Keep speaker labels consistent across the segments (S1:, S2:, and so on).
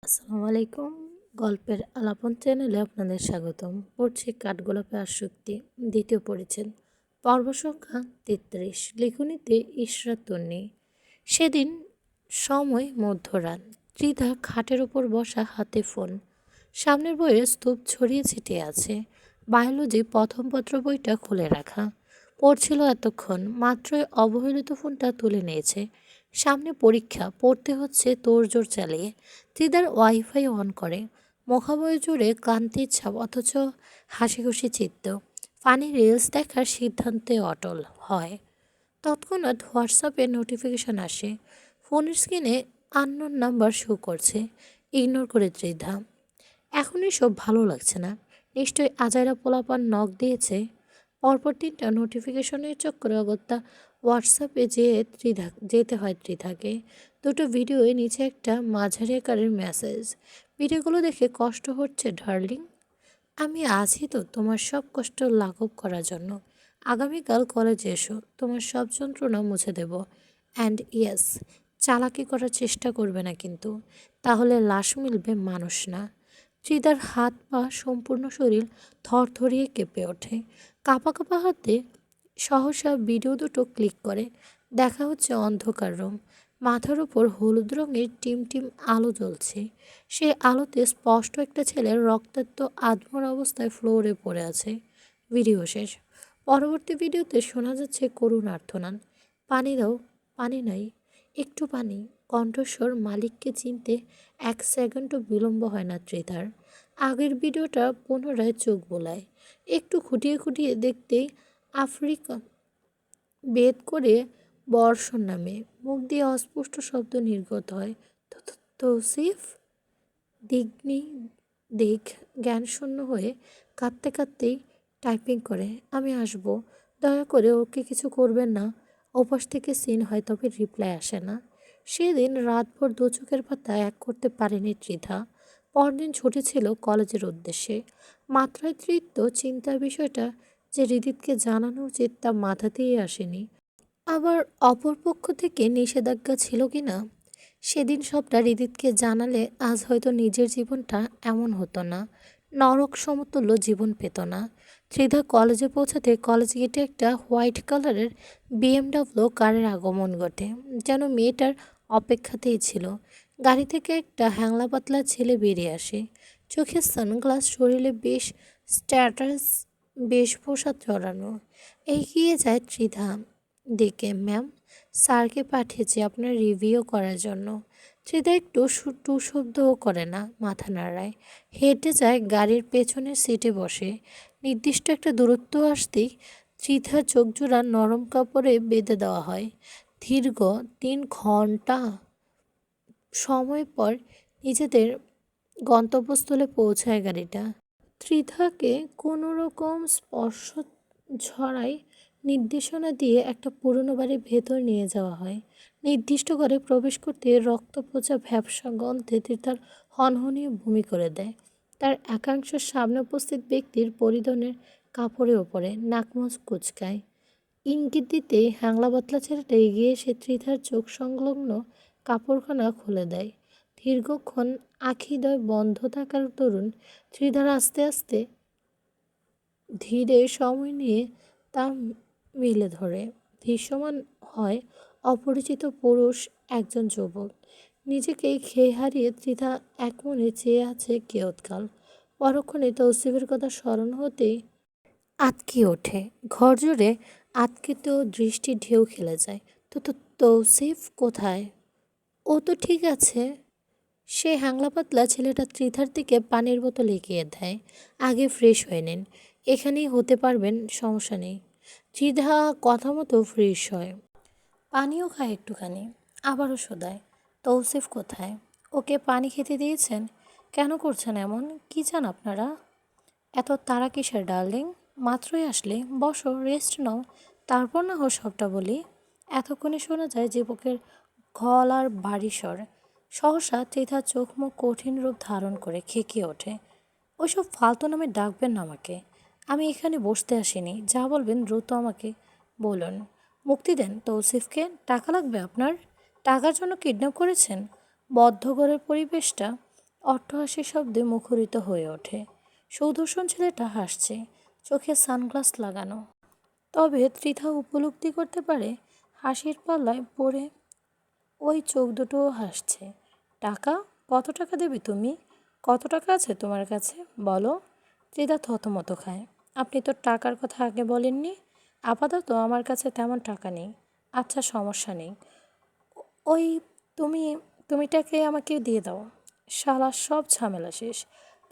S1: আসসালামু আলাইকুম। গল্পের আলাপন চ্যানেলে আপনাদের স্বাগতম। পড়ছি কাঠগোলাপে আসক্তি, দ্বিতীয় পরিচ্ছেদ, পর্ব সংখ্যা ৩৩। লিখনীতে ইশরাত তন্নি। সেদিন সময় মধ্যরাত। ত্রিধা খাটের ওপর বসা, হাতে ফোন, সামনের বইয়ে স্তূপ ছড়িয়ে ছিটিয়ে আছে। বায়োলজি প্রথম পত্র বইটা খুলে রাখা। পড়ছিল এতক্ষণ, মাত্রই অবহেলিত ফোনটা তুলে নিয়েছে। সামনে পরীক্ষা, পড়তে হচ্ছে তোড়জোড় চালিয়ে। ত্রিধার ওয়াইফাই অন করে, মুখাবয় জুড়ে ক্লান্তির ছাপ, অথচ হাসি খুশি চিত্ত। ফানি রিলস দেখার সিদ্ধান্তে অটল হয়। তৎক্ষণাৎ হোয়াটসঅ্যাপে নোটিফিকেশন আসে। ফোনের স্ক্রিনে আননোন নাম্বার শো করছে। ইগনোর করে ত্রিধা। এখন এসব ভালো লাগছে না। নিশ্চয়ই আজাইরা পোলাপান নখ দিয়েছে। পরপর ৩টা নোটিফিকেশনের চক্করে অগত্যা হোয়াটসঅ্যাপে যেতে হয় ত্রিধাকে। দুটো ভিডিওয়ে নিচে একটা মাঝারি আকারের মেসেজ। ভিডিওগুলো দেখে কষ্ট হচ্ছে ডার্লিং। আমি আছি তো তোমার সব কষ্ট লাঘব করার জন্য। আগামীকাল কলেজে এসো, তোমার সব যন্ত্রণা মুছে দেব। অ্যান্ড ইয়েস, চালাকি করার চেষ্টা করবে না কিন্তু, তাহলে লাশ মিলবে, মানুষ না। ত্রিধার হাত পা সম্পূর্ণ শরীর থরথরিয়ে কেঁপে ওঠে। কাঁপা কাঁপা হাতে সহসা ভিডিও দুটো ক্লিক করে। দেখা হচ্ছে অন্ধকার রুম। মাথার উপর হলুদ রঙের টিম টিম আলো জ্বলছে। সেই আলোতে স্পষ্ট একটা ছেলের রক্তাক্ত আধমর অবস্থায় ফ্লোরে পড়ে আছে। ভিডিও শেষ। পরবর্তী ভিডিওতে শোনা যাচ্ছে করুণ আর্তনাদ। পানি দাও, পানি নাই, একটু পানি। কণ্ঠস্বর মালিককে চিনতে 1 সেকেন্ডও বিলম্ব হয় না ত্রিধার। আগের ভিডিওটা পুনরায় চোখ বোলায়। একটু খুঁটিয়ে খুঁটিয়ে দেখতেই আফ্রিকা বেদ করে বর্ষণ নামে। মুখ দিয়ে অস্পষ্ট শব্দ নির্গত হয়। তৌসিফ। দিগ্নি দিক জ্ঞানশূন্য হয়ে কাঁদতে কাঁদতেই টাইপিং করে, আমি আসবো, দয়া করে ওকে কিছু করবেন না। ওপাশ থেকে সিন হয়, তবে রিপ্লাই আসে না। সেদিন রাতভর দু চোখের পাতা এক করতে পারেনি ত্রিধা। পরদিন ছুটি ছিল কলেজের উদ্দেশ্যে। মাত্রাতিরিক্ত চিন্তার বিষয়টা যে হৃদিতকে জানানো উচিত তা মাথাতেই আসেনি। আবার অপরপক্ষ থেকে নিষেধাজ্ঞা ছিল কি না, সেদিন সবটা হৃদিতকে জানালে আজ হয়তো নিজের জীবনটা এমন হতো না, নরক সমতুল্য জীবন পেত না। ত্রিধা কলেজে পৌঁছাতে কলেজ গেটে একটা হোয়াইট কালারের বিএমডাব্লিউ কারের আগমন ঘটে, যেন মেয়েটার অপেক্ষাতেই ছিল। গাড়ি থেকে একটা হ্যাংলা পাতলা ছেলে বেরিয়ে আসে। চোখে সানগ্লাস, শরীরে বেশ স্ট্যাটাস বেশভূষা চড়ানো। এগিয়ে যায় ত্রিধা দিকে, ম্যাম, স্যারকে পাঠিয়েছি আপনার রিভিউ করার জন্য। ত্রিধা একটু টু শব্দও করে না, মাথা নাড়ায়। হেঁটে যায় গাড়ির পেছনের সিটে বসে। নির্দিষ্ট একটা দূরত্ব আসতেই ত্রিধার চোখজোড়া নরম কাপড়ে বেঁধে দেওয়া হয়। দীর্ঘ 3 ঘন্টা সময় পর নিজেদের গন্তব্যস্থলে পৌঁছায় গাড়িটা। ত্রিধাকে কোনো রকম স্পর্শ ছড়াই নির্দেশনা দিয়ে একটা পুরনো বাড়ির ভেতর নিয়ে যাওয়া হয়। নির্দিষ্ট ঘরে প্রবেশ করতে রক্ত পচা ভ্যাপসা গন্ধে ত্রিধার হনহনিয়ে বমি করে দেয়। তার একাংশ সামনে উপস্থিত ব্যক্তির পরিধানের কাপড়ের ওপরে নাকমচ কুচকায়। ইঙ্গিত দিতেই হ্যাংলা পাতলা ছেলেটা এগিয়ে এসে ত্রিধার চোখ সংলগ্ন কাপড়খানা খুলে দেয়। দীর্ঘক্ষণ আখিদয় বন্ধ থাকার দরুন ত্রিধার আস্তে আস্তে ধীরে সময় নিয়ে তা মেলে ধরে। দৃশ্যমান হয় অপরিচিত পুরুষ, একজন যুবক। নিজেকেই খেয়ে হারিয়ে ত্রিধা এক মনে চেয়ে আছে কিয়ৎকাল। পরক্ষণে তৌসিফের কথা স্মরণ হতেই আঁতকে ওঠে। ঘর জুড়ে আতঙ্কিত দৃষ্টির ঢেউ খেলে যায়। তো তো তৌসিফ কোথায়? ও তো ঠিক আছে। সে হ্যাংলা পাতলা ছেলেটা ত্রিধার দিকে পানির বোতল এগিয়ে দেয়। আগে ফ্রেশ হয়ে নিন, এখানেই হতে পারবেন, সমস্যা নেই। ত্রিধা কথা মতো ফ্রেশ হয়, পানিও খায় একটুখানি, আবারও শোধায়, তৌসিফ কোথায়? ওকে পানি খেতে দিয়েছেন? কেন করছেন এমন? কি চান আপনারা? এত তাড়া কিসের ডার্লিং? মাত্রই আসলে, বসো, রেস্ট নাও, তারপর না হয় সবটা বলি। এতক্ষণে শোনা যায় যুবকের গলার বাড়ি স্বর। সহসা ত্রিধা চোখ মুখ কঠিন রূপ ধারণ করে খেকিয়ে ওঠে, ওইসব ফালতু নামে ডাকবেন না আমাকে। আমি এখানে বসতে আসিনি, যা বলবেন দ্রুত আমাকে বলুন। মুক্তি দেন তৌসিফকে। টাকা লাগবে আপনার? টাকার জন্য কিডন্যাপ করেছেন? বদ্ধঘরের পরিবেশটা অট্টহাসির শব্দে মুখরিত হয়ে ওঠে। সুদর্শন ছেলেটা হাসছে, চোখে সানগ্লাস লাগানো। তবে ত্রিধা উপলব্ধি করতে পারে হাসির পাল্লায় পড়ে ওই চোখ দুটোও হাসছে। টাকা? কত টাকা দেবে তুমি? কত টাকা আছে তোমার কাছে বলো? ত্রিধা থতমত খায়। আপনি তো টাকার কথা আগে বলেননি। আপাতত আমার কাছে তেমন টাকা নেই। আচ্ছা, সমস্যা নেই। ওই তুমি তুমিটাকে আমাকে দিয়ে দাও। শালা সব ঝামেলা শেষ।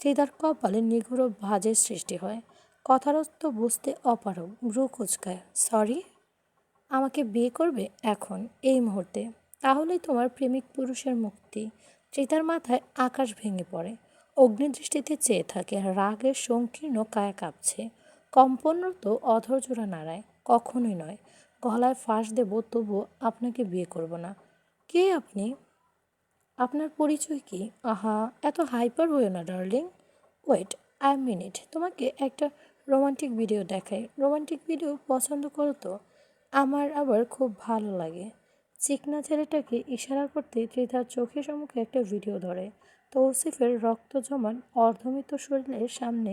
S1: ত্রিধার কপালে নিগুড় ভাঁজের সৃষ্টি হয়। কথার অর্থ বুঝতে অপারগ, ভ্রু কুঁচকায়। সরি? আমাকে বিয়ে করবে এখন, এই মুহূর্তে? তাহলেই তোমার প্রেমিক পুরুষের মুক্তি। ত্রিতার মাথায় আকাশ ভেঙে পড়ে। অগ্নিদৃষ্টিতে চেয়ে থাকে, রাগের সংকীর্ণ কায়া কাঁপছে। কম্পনরত অধরজোড়া নাড়ায়। কখনোই নয়। গলায় ফাঁস দেব, তবুও আপনাকে বিয়ে করব না। কে আপনি? আপনার পরিচয় কি? আহা, এত হাইপার হইও না ডার্লিং। Wait, I minute. তোমাকে একটা রোমান্টিক ভিডিও দেখাই। রোমান্টিক ভিডিও পছন্দ করো তো? আমার আবার খুব ভালো লাগে। চিকনা ছেলেটাকে ইশারা করতে ত্রিধার চোখের সম্মুখে একটা ভিডিও ধরে। তৌসিফের রক্ত জমান অর্ধমৃত শরীরের সামনে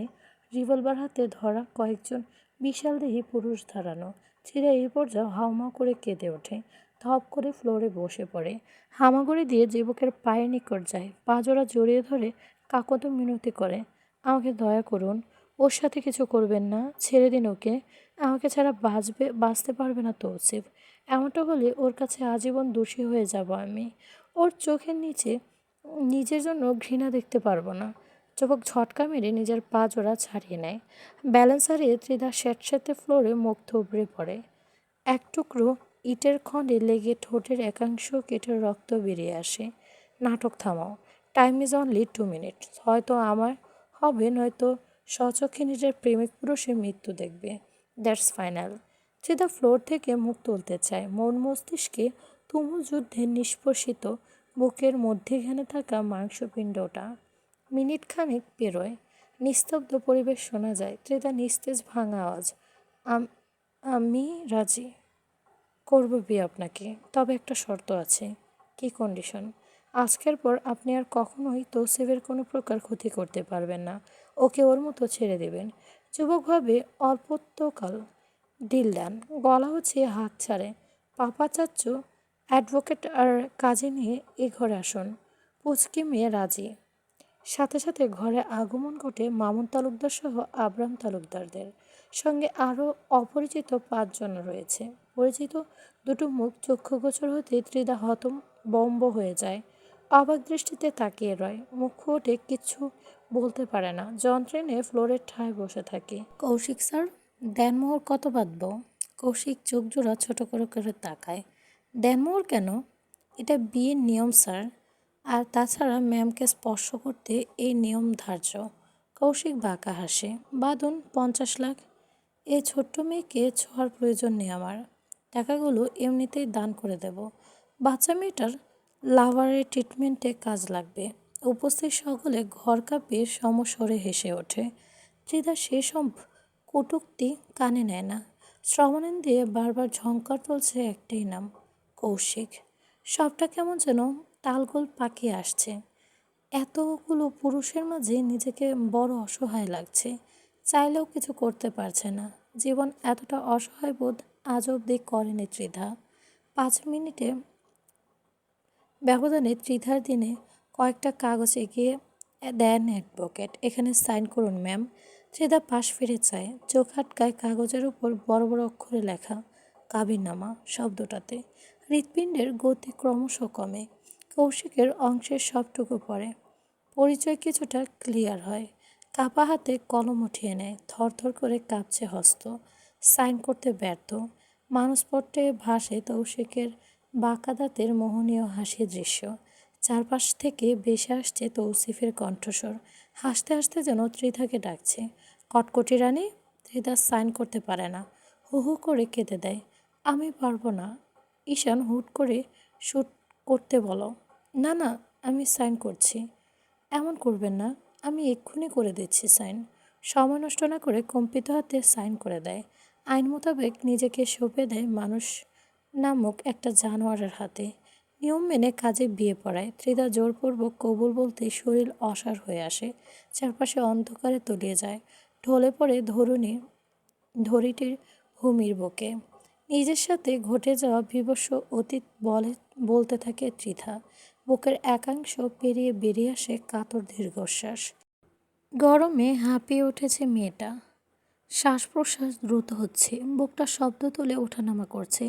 S1: রিভলভার হাতে ধরা কয়েকজন বিশালদেহী পুরুষ দাঁড়ানো। ছিঁড়ে এই পর্যায়ে হাউমাউ করে কেঁদে ওঠে। ধপ করে ফ্লোরে বসে পড়ে। হামাগুড়ি দিয়ে যুবকের পায়ের নিকট যায়, পা জোড়া জড়িয়ে ধরে কাকত মিনতি করে। আমাকে দয়া করুন, ওর সাথে কিছু করবেন না, ছেড়ে দিন ওকে। আমাকে ছাড়া বাঁচতে পারবে না তৌসিফ। এমনটা হলে ওর কাছে আজীবন দোষী হয়ে যাব আমি। ওর চোখের নিচে নিজের জন্য ঘৃণা দেখতে পারবো না। যুবক ঝটকা মেরে নিজের পা জোড়া ছাড়িয়ে নেয়। ব্যালেন্স হারিয়ে ত্রিধা স্যাঁতস্যাঁতে ফ্লোরে মুখ থুবড়ে পড়ে। এক টুকরো ইটের খণ্ডে লেগে ঠোঁটের একাংশ কেটে রক্ত বেরিয়ে আসে। নাটক থামাও। Time is only 2 minute. হয়তো আমার হবে, নয়তো স্বচক্ষে নিজের প্রেমিক পুরুষের মৃত্যু দেখবে। That's final. ত্রিধা ফ্লোর থেকে মুখ তুলতে চায়। মন মস্তিষ্কে তুমুল যুদ্ধে নিষ্পষিত বুকের মধ্যেখানে থাকা মাংসপিণ্ডটা। মিনিট খানেক পেরোয়। নিস্তব্ধ পরিবেশ শোনা যায়। ত্রিধা নিস্তেজ ভাঙা আওয়াজ। আমি রাজি। করব বিয়ে আপনাকে, তবে একটা শর্ত আছে। কি কন্ডিশন? আজকের পর আপনি আর কখনোই তৌসিফের কোনো প্রকার ক্ষতি করতে পারবেন না। ওকে ওর মতো ছেড়ে দেবেন। যুবকভাবে অল্পত্বকাল ডিল দেন। গলা হচ্ছে হাত ছাড়ে। পাপা চাচ্চু অ্যাডভোকেট আর কাজে নিয়ে এ ঘরে আসুন। পুচকি মেয়ে রাজি। সাথে সাথে ঘরে আগমন ঘটে মামুন তালুকদার সহ আবরাম তালুকদারদের। সঙ্গে আরও অপরিচিত 5 জন রয়েছে। পরিচিত দুটো মুখ চক্ষুগোচর হতে ত্রিধা হতবম্ব হয়ে যায়। অবাক দৃষ্টিতে তাকিয়ে রয়। মুখ ওঠে, কিচ্ছু বলতে পারে না। যন্ত্রে নিয়ে ফ্লোরের ঠায় বসে থাকে। কৌশিক স্যার, দেনমোহর কত বাঁধব? কৌশিক চোখ জোড়া ছোট করে করে তাকায়। দেনমোহর কেন? এটা বিয়ের নিয়ম স্যার। আর তাছাড়া ম্যামকে স্পর্শ করতে এই নিয়ম ধার্য। কৌশিক বাঁকা হাসে। বাঁধুন 50 লাখ। এই ছোট্ট মেয়েকে ছোঁয়ার প্রয়োজন নেই আমার। টাকাগুলো এমনিতেই দান করে দেব। বাচ্চা মেয়েটার লাভারের ট্রিটমেন্টে কাজ লাগবে। উপস্থিত সকলে ঘর কাঁপিয়ে সমস্বরে হেসে ওঠে। ত্রিধা সেসব কটূক্তি কানে নেয় না। শ্রবণেন দিয়ে বারবার ঝংকার তুলছে একটাই নাম, কৌশিক। সবটা কেমন যেন তালগোল পাকিয়ে আসছে। এতগুলো পুরুষের মাঝে নিজেকে বড় অসহায় লাগছে। চাইলেও কিছু করতে পারছে না। জীবন এতটা অসহায় বোধ আজ অবধি করেনি ত্রিধা। 5 মিনিটে ব্যবধানে ত্রিধার দিনে কয়েকটা কাগজ এগিয়ে দেন অ্যাডভোকেট। এখানে সাইন করুন ম্যাম। ত্রিধা পাশ ফিরে চায়। চোখ আটকায় কাগজের উপর বড় বড় অক্ষরে লেখা কাবিননামা শব্দটাতে। হৃৎপিণ্ডের গতি ক্রমশ কমে। কৌশিকের অংশের সবটুকু পড়ে। পরিচয় কিছুটা ক্লিয়ার হয়। কাপা হাতে কলম উঠিয়ে নেয়। থরথর করে কাঁপছে হস্ত। সাইন করতে ব্যর্থ। মানসপটে ভাসে তৌশিকের বাঁকা দাঁতের মোহনীয় হাসি দৃশ্য। চারপাশ থেকে ভেসে আসছে তৌসিফের কণ্ঠস্বর। হাসতে হাসতে যেন ত্রিধাকে ডাকছে। কটকটি রানী। ত্রিধা সাইন করতে পারে না। হু হু করে কেঁদে দেয়। আমি পারবো না। ঈশান হুট করে শুট করতে বলো। না না, আমি সাইন করছি। এমন করবেন না। আমি এক্ষুনি করে দিচ্ছি সাইন। সময় নষ্ট না করে কম্পিত হাতে সাইন করে দেয়। আইন মোতাবেক নিজেকে সঁপে দেয় মানুষ নামক একটা জানোয়ারের হাতে। নিয়ম মেনে কাজে বিয়ে পড়ায় ত্রিধা জোরপূর্বক কবুল বলতে শরীর অসাড় হয়ে আসে। চারপাশে অন্ধকারে তলিয়ে যায়। ঢলে পড়ে ধরিটির ভূমির বুকে। নিজের সাথে ঘটে যাওয়া বীভৎস অতীত বলতে থাকে ত্রিধা। বুকের একাংশ পেরিয়ে বেরিয়ে আসে কাতর দীর্ঘশ্বাস। গরমে হাঁপিয়ে উঠেছে মেয়েটা। শ্বাস প্রশ্বাস দ্রুত হচ্ছে, বুকটা শব্দ তুলে ওঠানামা করছে।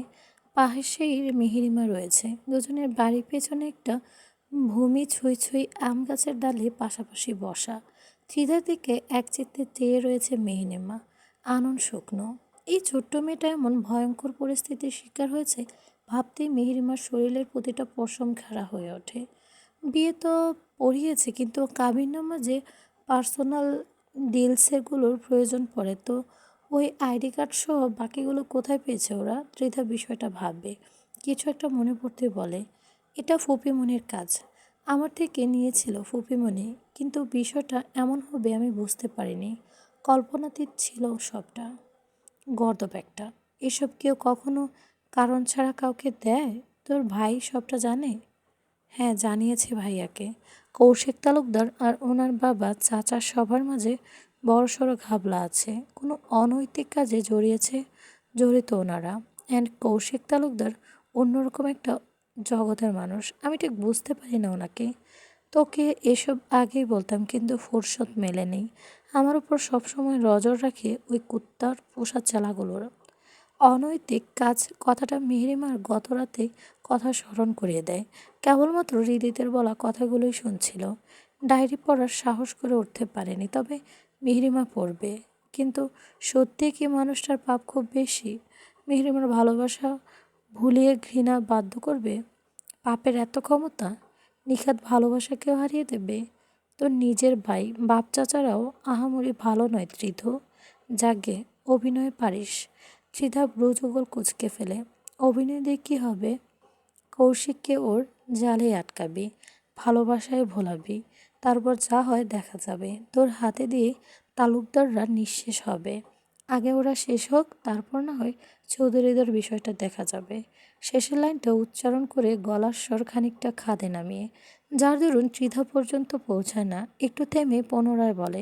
S1: পাশেই মেহেরিমা রয়েছে। দুজনের বাড়ির পেছনে একটা ভূমি ছুঁই ছুঁই আম গাছের ডালে পাশাপাশি বসা। ত্রিধার দিকে একচিত্তে চেয়ে রয়েছে মেহেরিমা, আনন শুকনো। এই ছোট্ট মেয়েটা এমন ভয়ঙ্কর পরিস্থিতির শিকার হয়েছে ভাবতেই মেহেরিমার শরীরের প্রতিটা পশম খাড়া হয়ে ওঠে। বিয়ে তো পড়িয়েছে, কিন্তু কাবিননামা যে পার্সোনাল ডিলসেগুলোর প্রয়োজন পড়ে, তো ওই আইডি কার্ড সহ বাকিগুলো কোথায় পেয়েছে ওরা? ত্রিধা বিষয়টা ভাববে। কিছু একটা মনে পড়তে বলে, এটা ফুপিমনির কাজ। আমার থেকে নিয়েছিল ফুপিমনি, কিন্তু বিষয়টা এমন হবে আমি বুঝতে পারিনি। কল্পনাতীত ছিল সবটা। গর্দভ একটা। এসব কেউ কখনো কারণ ছাড়া কাউকে দেয়? তোর ভাই সবটা জানে? হ্যাঁ, জানিয়েছে ভাইয়াকে। কৌশিক তালুকদার আর ওনার বাবা চাচা সবার মাঝে বড়সড় ঘাবলা আছে। কোনো অনৈতিক কাজে জড়িত ওনারা। অ্যান্ড কৌশিক তালুকদার অন্যরকম একটা জগতের মানুষ। আমি ঠিক বুঝতে পারি না ওনাকে। তোকে এসব আগেই বলতাম, কিন্তু ফুরসত মেলেনি। আমার উপর সবসময় নজর রাখে ওই কুত্তার পোষা চেলাগুলোর। অনৈতিক কাজ কথাটা মেহেরিমার গতরাতে কথা স্মরণ করিয়ে দেয়। কেবলমাত্র হৃদিতের বলা কথাগুলোই শুনছিল। ডায়েরি পড়ার সাহস করে উঠতে পারেনি, তবে মেহেরিমা পড়বে। কিন্তু সত্যি কি মানুষটার পাপ খুব বেশি? মেহেরিমার ভালোবাসা ভুলিয়ে ঘৃণা বাধ্য করবে? পাপের এত ক্ষমতা? নিখাত ভালোবাসাকেও হারিয়ে দেবে? তোর নিজের ভাই বাপ চাচারাও আহামরি ভালো নয় ত্রিধ। যাগে, অভিনয় পারিস। ত্রিধা ব্রুযুগল কুঁচকে ফেলে। অভিনয় দিয়ে কী হবে? কৌশিককে ওর জালে আটকাবি, ভালোবাসায় ভোলাবি, তারপর যা হয় দেখা যাবে। তোর হাতে দিয়ে তালুকদাররা নিঃশেষ হবে। আগে ওরা শেষ হোক, তারপর না হয় চৌধুরীদের বিষয়টা দেখা যাবে। শেষের লাইনটা উচ্চারণ করে গলার স্বর খানিকটা খাদে নামিয়ে, যার দরুন ত্রিধা পর্যন্ত পৌঁছায় না। একটু থেমে পুনরায় বলে,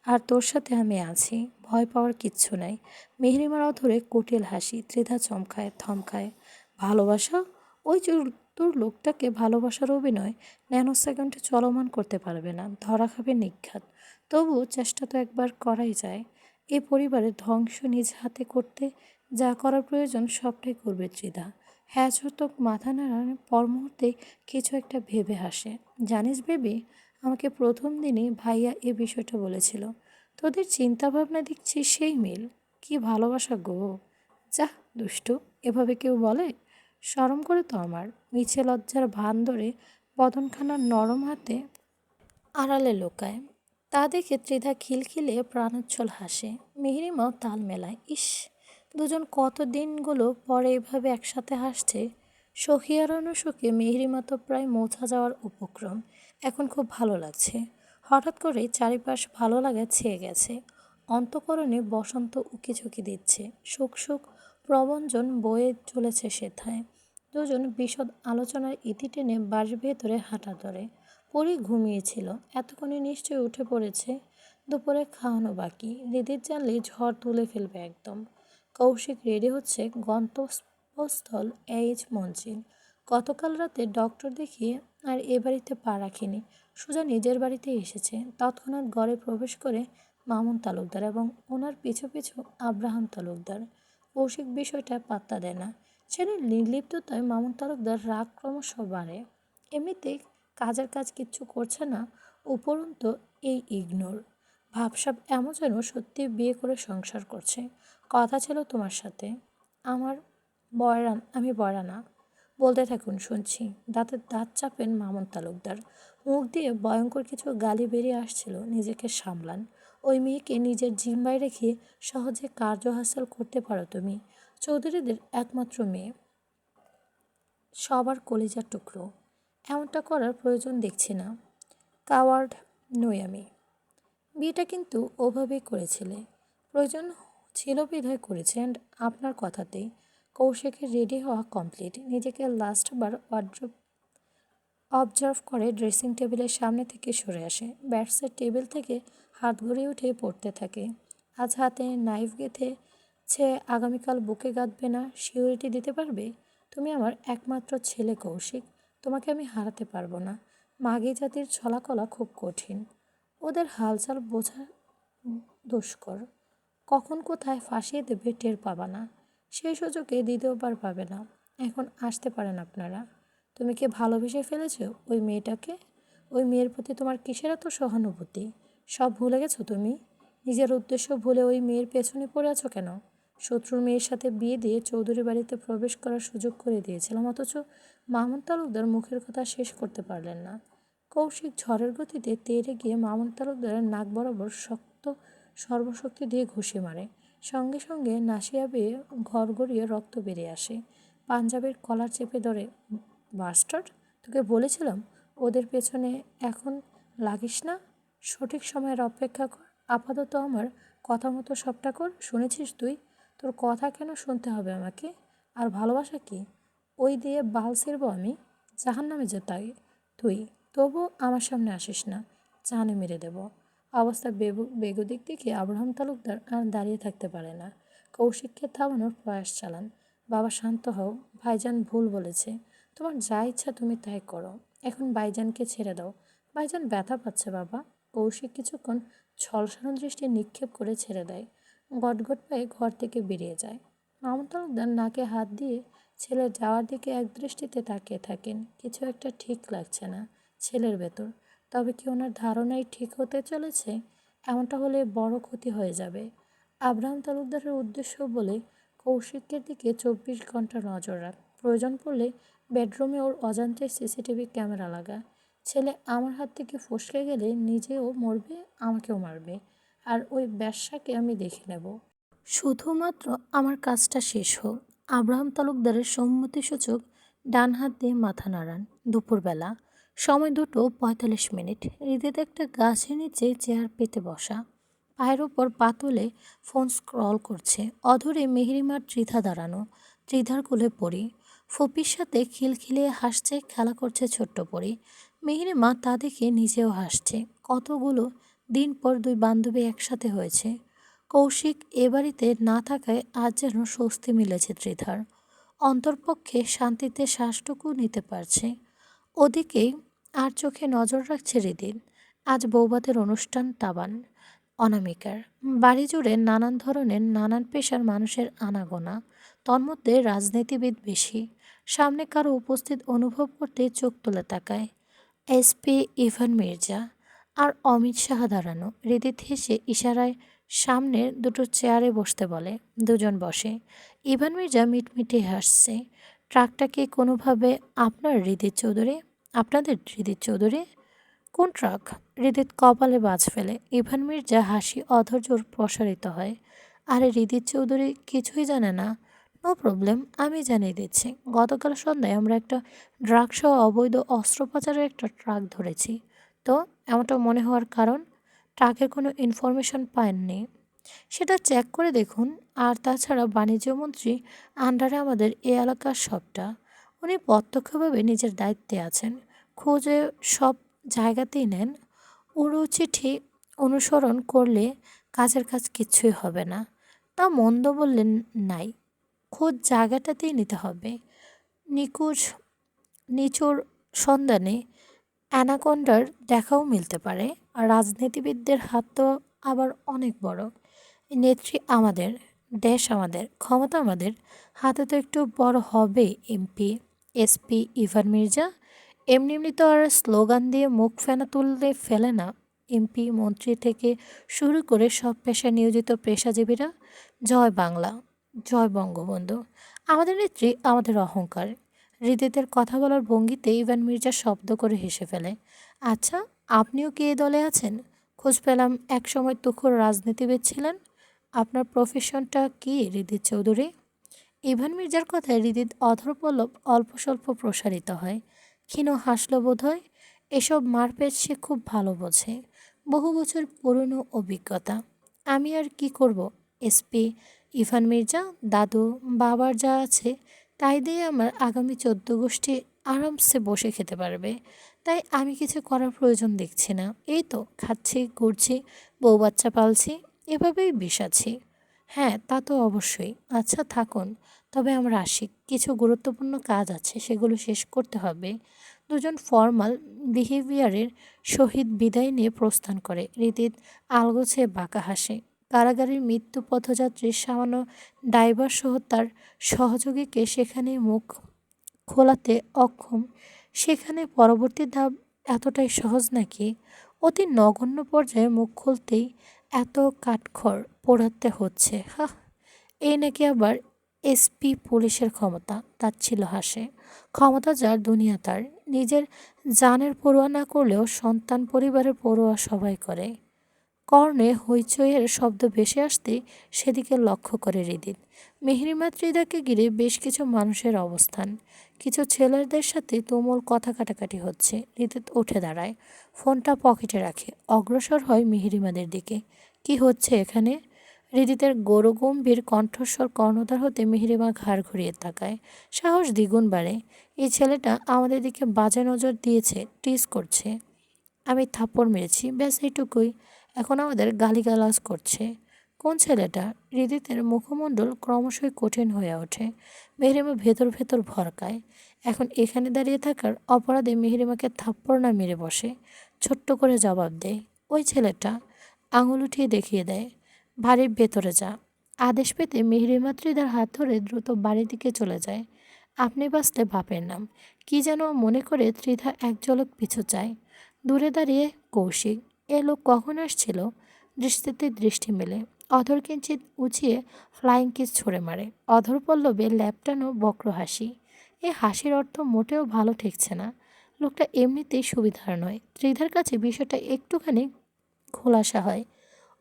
S1: আর তোর সাথে আমি আছি, ভয় পাওয়ার কিচ্ছু নাই। মেহেরিমার অধরে কুটিল হাসি। ত্রিধা চমকায়, থমকায়। ভালোবাসা? ওই তোর লোকটাকে ভালোবাসার অভিনয় ন্যানো সেকেন্ডে চলমান করতে পারবে না, ধরা খাবে নিঘাত। তবুও চেষ্টা তো একবার করাই যায়। এ পরিবারের ধ্বংস নিজ হাতে করতে যা করার প্রয়োজন সবটাই করবে ত্রিধা। হ্যাঁ চোতক মাথা নাড়ানোর পর মুহূর্তে কিছু একটা ভেবে হাসে। জানিস বেবি, আমাকে প্রথম দিনই ভাইয়া এ বিষয়টা বলেছিল। তোদের চিন্তাভাবনা দেখছি সেই মিল। কি ভালোবাসা গো! যাহ দুষ্টু, এভাবে কেউ বলে? শরম করে তো আমার। মিছে লজ্জার ভান ধরে বদনখানার নরম হাতে আড়ালে লুকায়। তা দেখে ত্রিধা খিলখিলিয়ে প্রাণোচ্ছল হাসে। মেহেরিমাও তাল মেলায়। ইস, দুজন কত দিনগুলো পরে এভাবে একসাথে হাসছে। সখী আর অনুসুখে মেহেরিমা তো প্রায় মোছা যাওয়ার উপক্রম। এখন খুব ভালো লাগছে। হঠাৎ করে চারিপাশ ভালো লাগা ছেয়ে গেছে। অন্তঃকরণে বসন্ত উকিঝুঁকি দিচ্ছে। সুখ সুখ প্রবঞ্জন বয়ে চলেছে সেথায়। দুজন বিশদ আলোচনার ইতি টেনে বাড়ির ভেতরে হাঁটা ধরে। পরি ঘুমিয়েছিল, এতক্ষণে নিশ্চয়ই উঠে পড়েছে। দুপুরে খাওয়ানো বাকি। হৃদিত জানলে ঝড় তুলে ফেলবে একদম। কৌশিক রেডি হচ্ছে। গন্তব্যস্থল এইচ মঞ্জিল। গতকাল রাতে ডক্টর দেখিয়ে আর এ বাড়িতে পা রাখিনি। সোজা নিজের বাড়িতে এসেছে। তৎক্ষণাৎ ঘরে প্রবেশ করে মামুন তালুকদার এবং ওনার পিছু পিছু আব্রাহাম তালুকদার। কৌশিক বিষয়টা পাত্তা দেয় না। ছেলের নির্লিপ্ততায় মামুন তালুকদার রাগ ক্রমশ বাড়ে। এমনিতেই কাজের কাজ কিচ্ছু করছে না, উপরন্তু এই ইগনোর ভাবসাব এমন যেন সত্যি বিয়ে করে সংসার করছে। কথা ছিল তোমার সাথে। আমি বয়রা না। বলতে থাকুন, শুনছি। দাঁতের দাঁত চাপেন মামুন তালুকদার। মুখ দিয়ে ভয়ঙ্কর কিছু গালি বেরিয়ে আসছিল। নিজেকে সামলান। ওই মেয়েকে নিজের জিম্মায় রেখে সহজে কার্য হাসিল করতে পারো তুমি। চৌধুরীদের একমাত্র মেয়ে, সবার কলিজার টুকরো। এমনটা করার প্রয়োজন দেখছি না। কাওয়ার্ড নই আমি। বিয়েটা কিন্তু ওভাবেই করেছিলে। প্রয়োজন ছিল বিধায় করেছে। অ্যান্ড আপনার কথাতেই কৌশিকের রেডি হওয়া কমপ্লিট। নিজেকে লাস্টবার ওয়ার্ড্রোব অবজার্ভ করে ড্রেসিং টেবিলের সামনে থেকে সরে আসে। ব্যাটসের টেবিল থেকে হাত গড়িয়ে উঠে পড়তে থাকে। আজ হাতে নাইফ গেঁথেছে, আগামীকাল বুকে গাঁথবে না, সিউরিটি দিতে পারবে? তুমি আমার একমাত্র ছেলে কৌশিক, তোমাকে আমি হারাতে পারবো না। মাগি জাতির ছলাকলা খুব কঠিন, ওদের হালচাল বোঝা দুষ্কর। কখন কোথায় ফাঁসিয়ে দেবে টের পাবা না, সেই সুযোগে দ্বিতীয়বার পাবে না। এখন আসতে পারেন আপনারা। তুমি কি ভালোবেসে ফেলেছো ওই মেয়েটাকে? ওই মেয়ের প্রতি তোমার কিসের এত সহানুভূতি? সব ভুলে গেছো তুমি? নিজের উদ্দেশ্য ভুলে ওই মেয়ের পেছনে পড়ে আছো কেন? শত্রুর মেয়ের সাথে বিয়ে দিয়ে চৌধুরী বাড়িতে প্রবেশ করার সুযোগ করে দিয়েছিলাম, অথচ মামুন তালুকদার মুখের কথা শেষ করতে পারলেন না। কৌশিক ঝড়ের গতিতে তেড়ে গিয়ে মামুন তালুকদারের নাক বরাবর শক্ত সর্বশক্তি দিয়ে ঘুষি মারে। সঙ্গে সঙ্গে নাসিয়া বেয়ে ঘর গড়িয়ে রক্ত বেরিয়ে আসে। পাঞ্জাবের কলার চেপে ধরে, বাস্টার্ড, তোকে বলেছিলাম ওদের পেছনে এখন লাগিস না। সঠিক সময়ের অপেক্ষা কর, আপাতত আমার কথা মতো সবটা কর। শুনেছিস তুই? তোর কথা কেন শুনতে হবে আমাকে? আর ভালোবাসা কি? ওই দিয়ে বাল ছিড়বো আমি? জাহান্নামে যে তাই তুই, তবু আমার সামনে আসিস না, জানে মেরে দেব। অবস্থা বেগতিক দেখে আব্রাহাম তালুকদার আর দাঁড়িয়ে থাকতে পারে না। কৌশিককে থামানোর প্রয়াস চালান। বাবা শান্ত হও, ভাইজান ভুল বলেছে। তোমার যা ইচ্ছা তুমি তাই করো, এখন ভাইজানকে ছেড়ে দাও। ভাইজান ব্যথা পাচ্ছে বাবা। কৌশিক কিছুক্ষণ ছলসানো দৃষ্টি নিক্ষেপ করে ছেড়ে দেয়। গটগট পায়ে ঘর থেকে বেরিয়ে যায়। মামুন তালুকদার নাকে হাত দিয়ে ছেলের যাওয়ার দিকে একদৃষ্টিতে তাকিয়ে থাকেন। কিছু একটা ঠিক লাগছে না ছেলের ভেতর। তবে কি ওনার ধারণাই ঠিক হতে চলেছে? এমনটা হলে বড় ক্ষতি হয়ে যাবে। আব্রাহাম তালুকদারের উদ্দেশ্য বলে কৌশিকের দিকে 24 ঘন্টা নজর রাখ। প্রয়োজন পড়লে বেডরুমে ওর অজান্তে সিসিটিভি ক্যামেরা লাগা। ছেলে আমার হাত থেকে ফসকে গেলে নিজেও মরবে, আমাকেও মারবে। আর ওই ব্যবসাকে আমি দেখে নেব। শুধুমাত্র আমার কাজটা শেষ হোক। আব্রাহাম তালুকদারের সম্মতিসূচক ডান হাত দিয়ে মাথা নাড়ান। দুপুরবেলা, সময় 2:45। হৃদিত একটা গাছের নিচে চেয়ার পেতে বসা, পায়ের ওপর পা তুলে ফোন স্ক্রল করছে। অধরে মেহেরিমার ত্রিধা দাঁড়ানো, ত্রিধার কোলে পড়ি। ফুপির সাথে খিলখিলিয়ে হাসছে, খেলা করছে ছোট্ট পরি। মেহেরিমা তা দেখে নিজেও হাসছে। কতগুলো দিন পর দুই বান্ধবী একসাথে হয়েছে। কৌশিক এ বাড়িতে না থাকায় আজ যেন স্বস্তি মিলেছে ত্রিধার। অন্তরপক্ষে শান্তিতে শ্বাসটুকু নিতে পারছে। ওদিকেই আর চোখে নজর রাখছে হৃদিন। আজ বৌভাতের অনুষ্ঠান তাবান অনামিকার। বাড়ি জুড়ে নানান ধরনের নানান পেশার মানুষের আনাগোনা, তন্মধ্যে রাজনীতিবিদ বেশি। সামনে কারো উপস্থিত অনুভব করতে চোখ তুলে তাকায়। এসপি ইভান মির্জা আর অমিত সাহা দাঁড়ানো। হৃদিত হেসে ইশারায় সামনের দুটো চেয়ারে বসতে বলে। দুজন বসে। ইভান মির্জা মিটমিটে হাসছে। ট্রাকটা কি কোনোভাবে আপনার হৃদিত চৌধুরী? আপনাদের হৃদিত চৌধুরী? কোন ট্রাক? হৃদিত কপালে বাজ ফেলে। ইভান মির্জা হাসি অধৈর্য প্রসারিত হয়। আরে হৃদিত চৌধুরী কিছুই জানে না? নো প্রবলেম, আমি জানিয়ে দিচ্ছি। গতকাল সন্ধ্যায় আমরা একটা ড্রাগসহ অবৈধ অস্ত্র পাচারের একটা ট্রাক ধরেছি। তো এমনটা মনে হওয়ার কারণ? ট্রাকের কোনো ইনফরমেশন পাননি? সেটা চেক করে দেখুন। আর তাছাড়া বাণিজ্যমন্ত্রী আন্ডারে আমাদের এ এলাকার সবটা। উনি প্রত্যক্ষভাবে নিজের দায়িত্বে আছেন, খোঁজে সব জায়গাতেই নেন। উড়ো চিঠি অনুসরণ করলে কাজের কাজ কিচ্ছুই হবে না। তা মন্দ বললেন নাই, খোঁজ জায়গাটাতেই নিতে হবে। নিখোঁজ নিচোর সন্ধানে অ্যানাকোন্ডার দেখাও মিলতে পারে। আর রাজনীতিবিদদের হাত তো আবার অনেক বড়। নেত্রী আমাদের, দেশ আমাদের, ক্ষমতা আমাদের, হাতে তো একটু বড় হবে। এমপি এসপি ইভান মির্জা এমনি এমনি তো আর স্লোগান দিয়ে মুখ ফেনা তুললে ফেলে না। এমপি মন্ত্রী থেকে শুরু করে সব পেশায় নিয়োজিত পেশাজীবীরা। জয় বাংলা, জয় বঙ্গবন্ধু। আমাদের নেত্রী আমাদের অহংকার। হৃদিতের কথা বলার ভঙ্গিতে ইভান মির্জা শব্দ করে হেসে ফেলে। আচ্ছা, আপনিও কি এই দলে আছেন? খোঁজ পেলাম একসময় তুখোর রাজনীতিবিদ ছিলেন। আপনার প্রফেশনটা কি হৃদিত চৌধুরী? ইভান মির্জার কথায় হৃদিত অধরপল্লব অল্প স্বল্প প্রসারিত হয়। ক্ষীণ হাসল বোধ হয়। এসব মারপ্যাচ সে খুব ভালো বোঝে, বহু বছর পুরনো অভিজ্ঞতা। আমি আর কি করব এসপি ইভান মির্জা? দাদু বাবার যা আছে তাই দিয়ে আমার আগামী 14 গোষ্ঠী আরামসে বসে খেতে পারবে। তাই আমি কিছু করার প্রয়োজন দেখছি না। এই তো খাচ্ছি, ঘুরছি, বউ বাচ্চা পালছি, এভাবেই বেশ আছি। হ্যাঁ, তা তো অবশ্যই। আচ্ছা থাকুন, তবে আমরা আসি। কিছু গুরুত্বপূর্ণ কাজ আছে, সেগুলো শেষ করতে হবে। দুজন ফর্মাল বিহেভিয়ারের সহিত বিদায় নিয়ে প্রস্থান করে। হৃদিত আলগোছে বাঁকা হাসে। কারাগারের মৃত্যু পথযাত্রীর সামান্য ড্রাইভার সহ তার সহযোগীকে সেখানে মুখ খোলাতে অক্ষম। সেখানে পরবর্তী ধাপ এতটাই সহজ নাকি? অতি নগণ্য পর্যায়ে মুখ খুলতেই এত কাঠখড় পোড়াতে হচ্ছে, হাহ! এই নাকি আবার এসপি পুলিশের ক্ষমতা, তাচ্ছিল্য হাসে। ক্ষমতা যার, দুনিয়া তার। নিজের জানের পরোয়া না করলেও সন্তান পরিবারের পরোয়া সবাই করে। কর্ণে হইচইয়ের শব্দ ভেসে আসতেই সেদিকে লক্ষ্য করে হৃদিত। মেহরিমা ত্রিদাকে ঘিরে বেশ কিছু মানুষের অবস্থান। কিছু ছেলেদের সাথে তুমুল কথা কাটাকাটি হচ্ছে। হৃদিত উঠে দাঁড়ায়, ফোনটা পকেটে রাখে, অগ্রসর হয় মেহরিমাদের দিকে। কি হচ্ছে এখানে? হৃদিতের গৌরগম্ভীর কণ্ঠস্বর কর্ণধার হতে মেহরিমা ঘাড় ঘুরিয়ে তাকায়। সাহস দ্বিগুণ বাড়ে। এই ছেলেটা আমাদের দিকে বাজে নজর দিয়েছে, টিজ করছে। আমি থাপ্পড় মেরেছি, ব্যাস এইটুকুই। এখন আমাদের গালিগালাজ করছে। কোন ছেলেটা? হৃদিতের মুখমণ্ডল ক্রমশই কঠিন হয়ে ওঠে। মেহরিমা ভেতর ভেতর ভরকায়। এখন এখানে দাঁড়িয়ে থাকার অপরাধে মেহরিমাকে থাপ্পড় না মেরে বসে। ছোট্ট করে জবাব দেয়, ওই ছেলেটা। আঙুল উঠিয়ে দেখিয়ে দেয়, বাড়ির ভেতরে যা। আদেশ পেতে মেহরিমা ত্রিদার হাত ধরে দ্রুত বাড়ির দিকে চলে যায়। আপনি বাঁচলে বাপের নাম, কি যেন মনে করে ত্রিধা এক ঝলক পিছু চায়। দূরে দাঁড়িয়ে কৌশিক, এ লোক কখন আসছিল? দৃষ্টিতে দৃষ্টি মেলে। অধর কিঞ্চিত উঁচিয়ে ফ্লাইং কিস ছুঁড়ে মারে। অধর পল্লবে ল্যাপটানো বক্র হাসি। এ হাসির অর্থ মোটেও ভালো ঠেকছে না। লোকটা এমনিতেই সুবিধার নয়। ত্রিধার কাছে বিষয়টা একটুখানি খোলাসা হয়।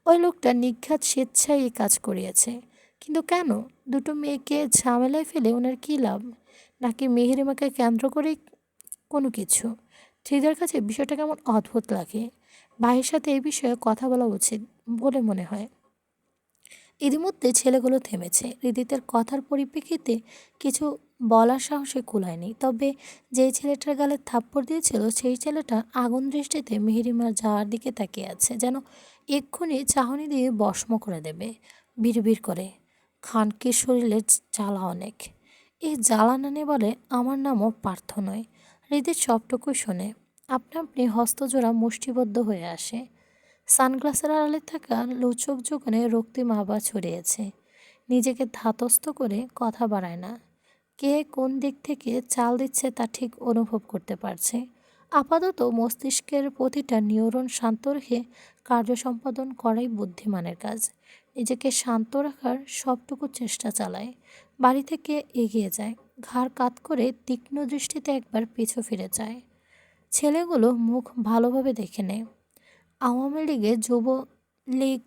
S1: ওই লোকটা নিঘাত স্বেচ্ছায় এই কাজ করিয়েছে। কিন্তু কেন? দুটো মেয়েকে ঝামেলায় ফেলে ওনার কী লাভ? নাকি মেহেরিমাকে কেন্দ্র করেই কোনো কিছু? ত্রিধার কাছে বিষয়টা কেমন অদ্ভুত লাগে। ভাইয়ের সাথে এই বিষয়ে কথা বলা উচিত বলে মনে হয়। ইতিমধ্যে ছেলেগুলো থেমেছে। হৃদিতের কথার পরিপ্রেক্ষিতে কিছু বলার সাহসে কুলায়নি। তবে যেই ছেলেটার গালে থাপ্পড় দিয়েছিল সেই ছেলেটা আগুন দৃষ্টিতে মেহেরিমার যাওয়ার দিকে তাকিয়ে আছে, যেন এক্ষুনি চাহনি দিয়ে ভস্ম করে দেবে। বিড়বিড় করে, খানকির শরীরে জ্বালা অনেক। এই জ্বালা নানে বলে আমার নামও পার্থ নয়। হৃদিত সবটুকুই শোনে। আপনা আপনি হস্তজোড়া মুষ্টিবদ্ধ হয়ে আসে। সানগ্লাসের আড়ালে থাকা লোচক যোগানে রক্তিম আভা ছড়িয়েছে। নিজেকে ধাতস্থ করে কথা বাড়ায় না। কে কোন দিক থেকে চাল দিচ্ছে তা ঠিক অনুভব করতে পারছে। আপাতত মস্তিষ্কের প্রতিটা নিউরন শান্ত রেখে কার্য সম্পাদন করাই বুদ্ধিমানের কাজ। নিজেকে শান্ত রাখার সবটুকু চেষ্টা চালায়। বাড়ি থেকে এগিয়ে যায়। ঘাড় কাত করে তীক্ষ্ণ দৃষ্টিতে একবার পিছু ফিরে যায়। ছেলেগুলো মুখ ভালোভাবে দেখে নেয়। আওয়ামী লীগের যুবলীগ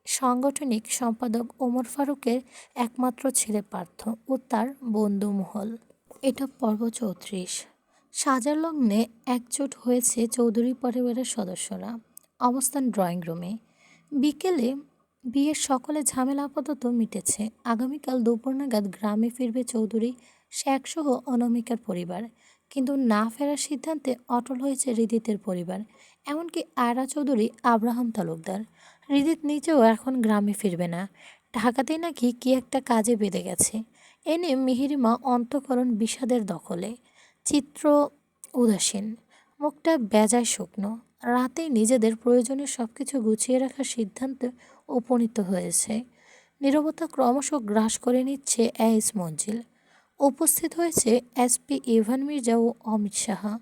S1: সাংগঠনিক সম্পাদক ওমর ফারুকের একমাত্র ছেলে পার্থ ও তার বন্ধুমহল। এটা পর্ব ৩৪। সাজার লগ্নে একজোট হয়েছে চৌধুরী পরিবারের সদস্যরা। অবস্থান ড্রয়িং রুমে। বিকেলে বিয়ের সকলে ঝামেলা আপাতত মিটেছে। আগামীকাল দুপুর নাগাদ গ্রামে ফিরবে চৌধুরী শেখসহ অনামিকার পরিবার। কিন্তু না ফেরার সিদ্ধান্তে অটল হয়েছে হৃদিতের পরিবার, এমনকি আয়রা চৌধুরী, আব্রাহাম তালুকদার। হৃদিত নিজেও এখন গ্রামে ফিরবে না। ঢাকাতেই নাকি কি একটা কাজে বেঁধে গেছে। এ নিয়ে মিহিরিমা অন্তঃকরণ বিষাদের দখলে। চিত্র উদাসীন, মুখটা বেজায় শুকনো। রাতেই নিজেদের প্রয়োজনীয় সব কিছু গুছিয়ে রাখার সিদ্ধান্তে উপনীত হয়েছে। নীরবতা ক্রমশ গ্রাস করে নিচ্ছে এস মঞ্জিল। উপস্থিত হয়েছে এসপি ইভান মির্জা ও অমিত সাহা।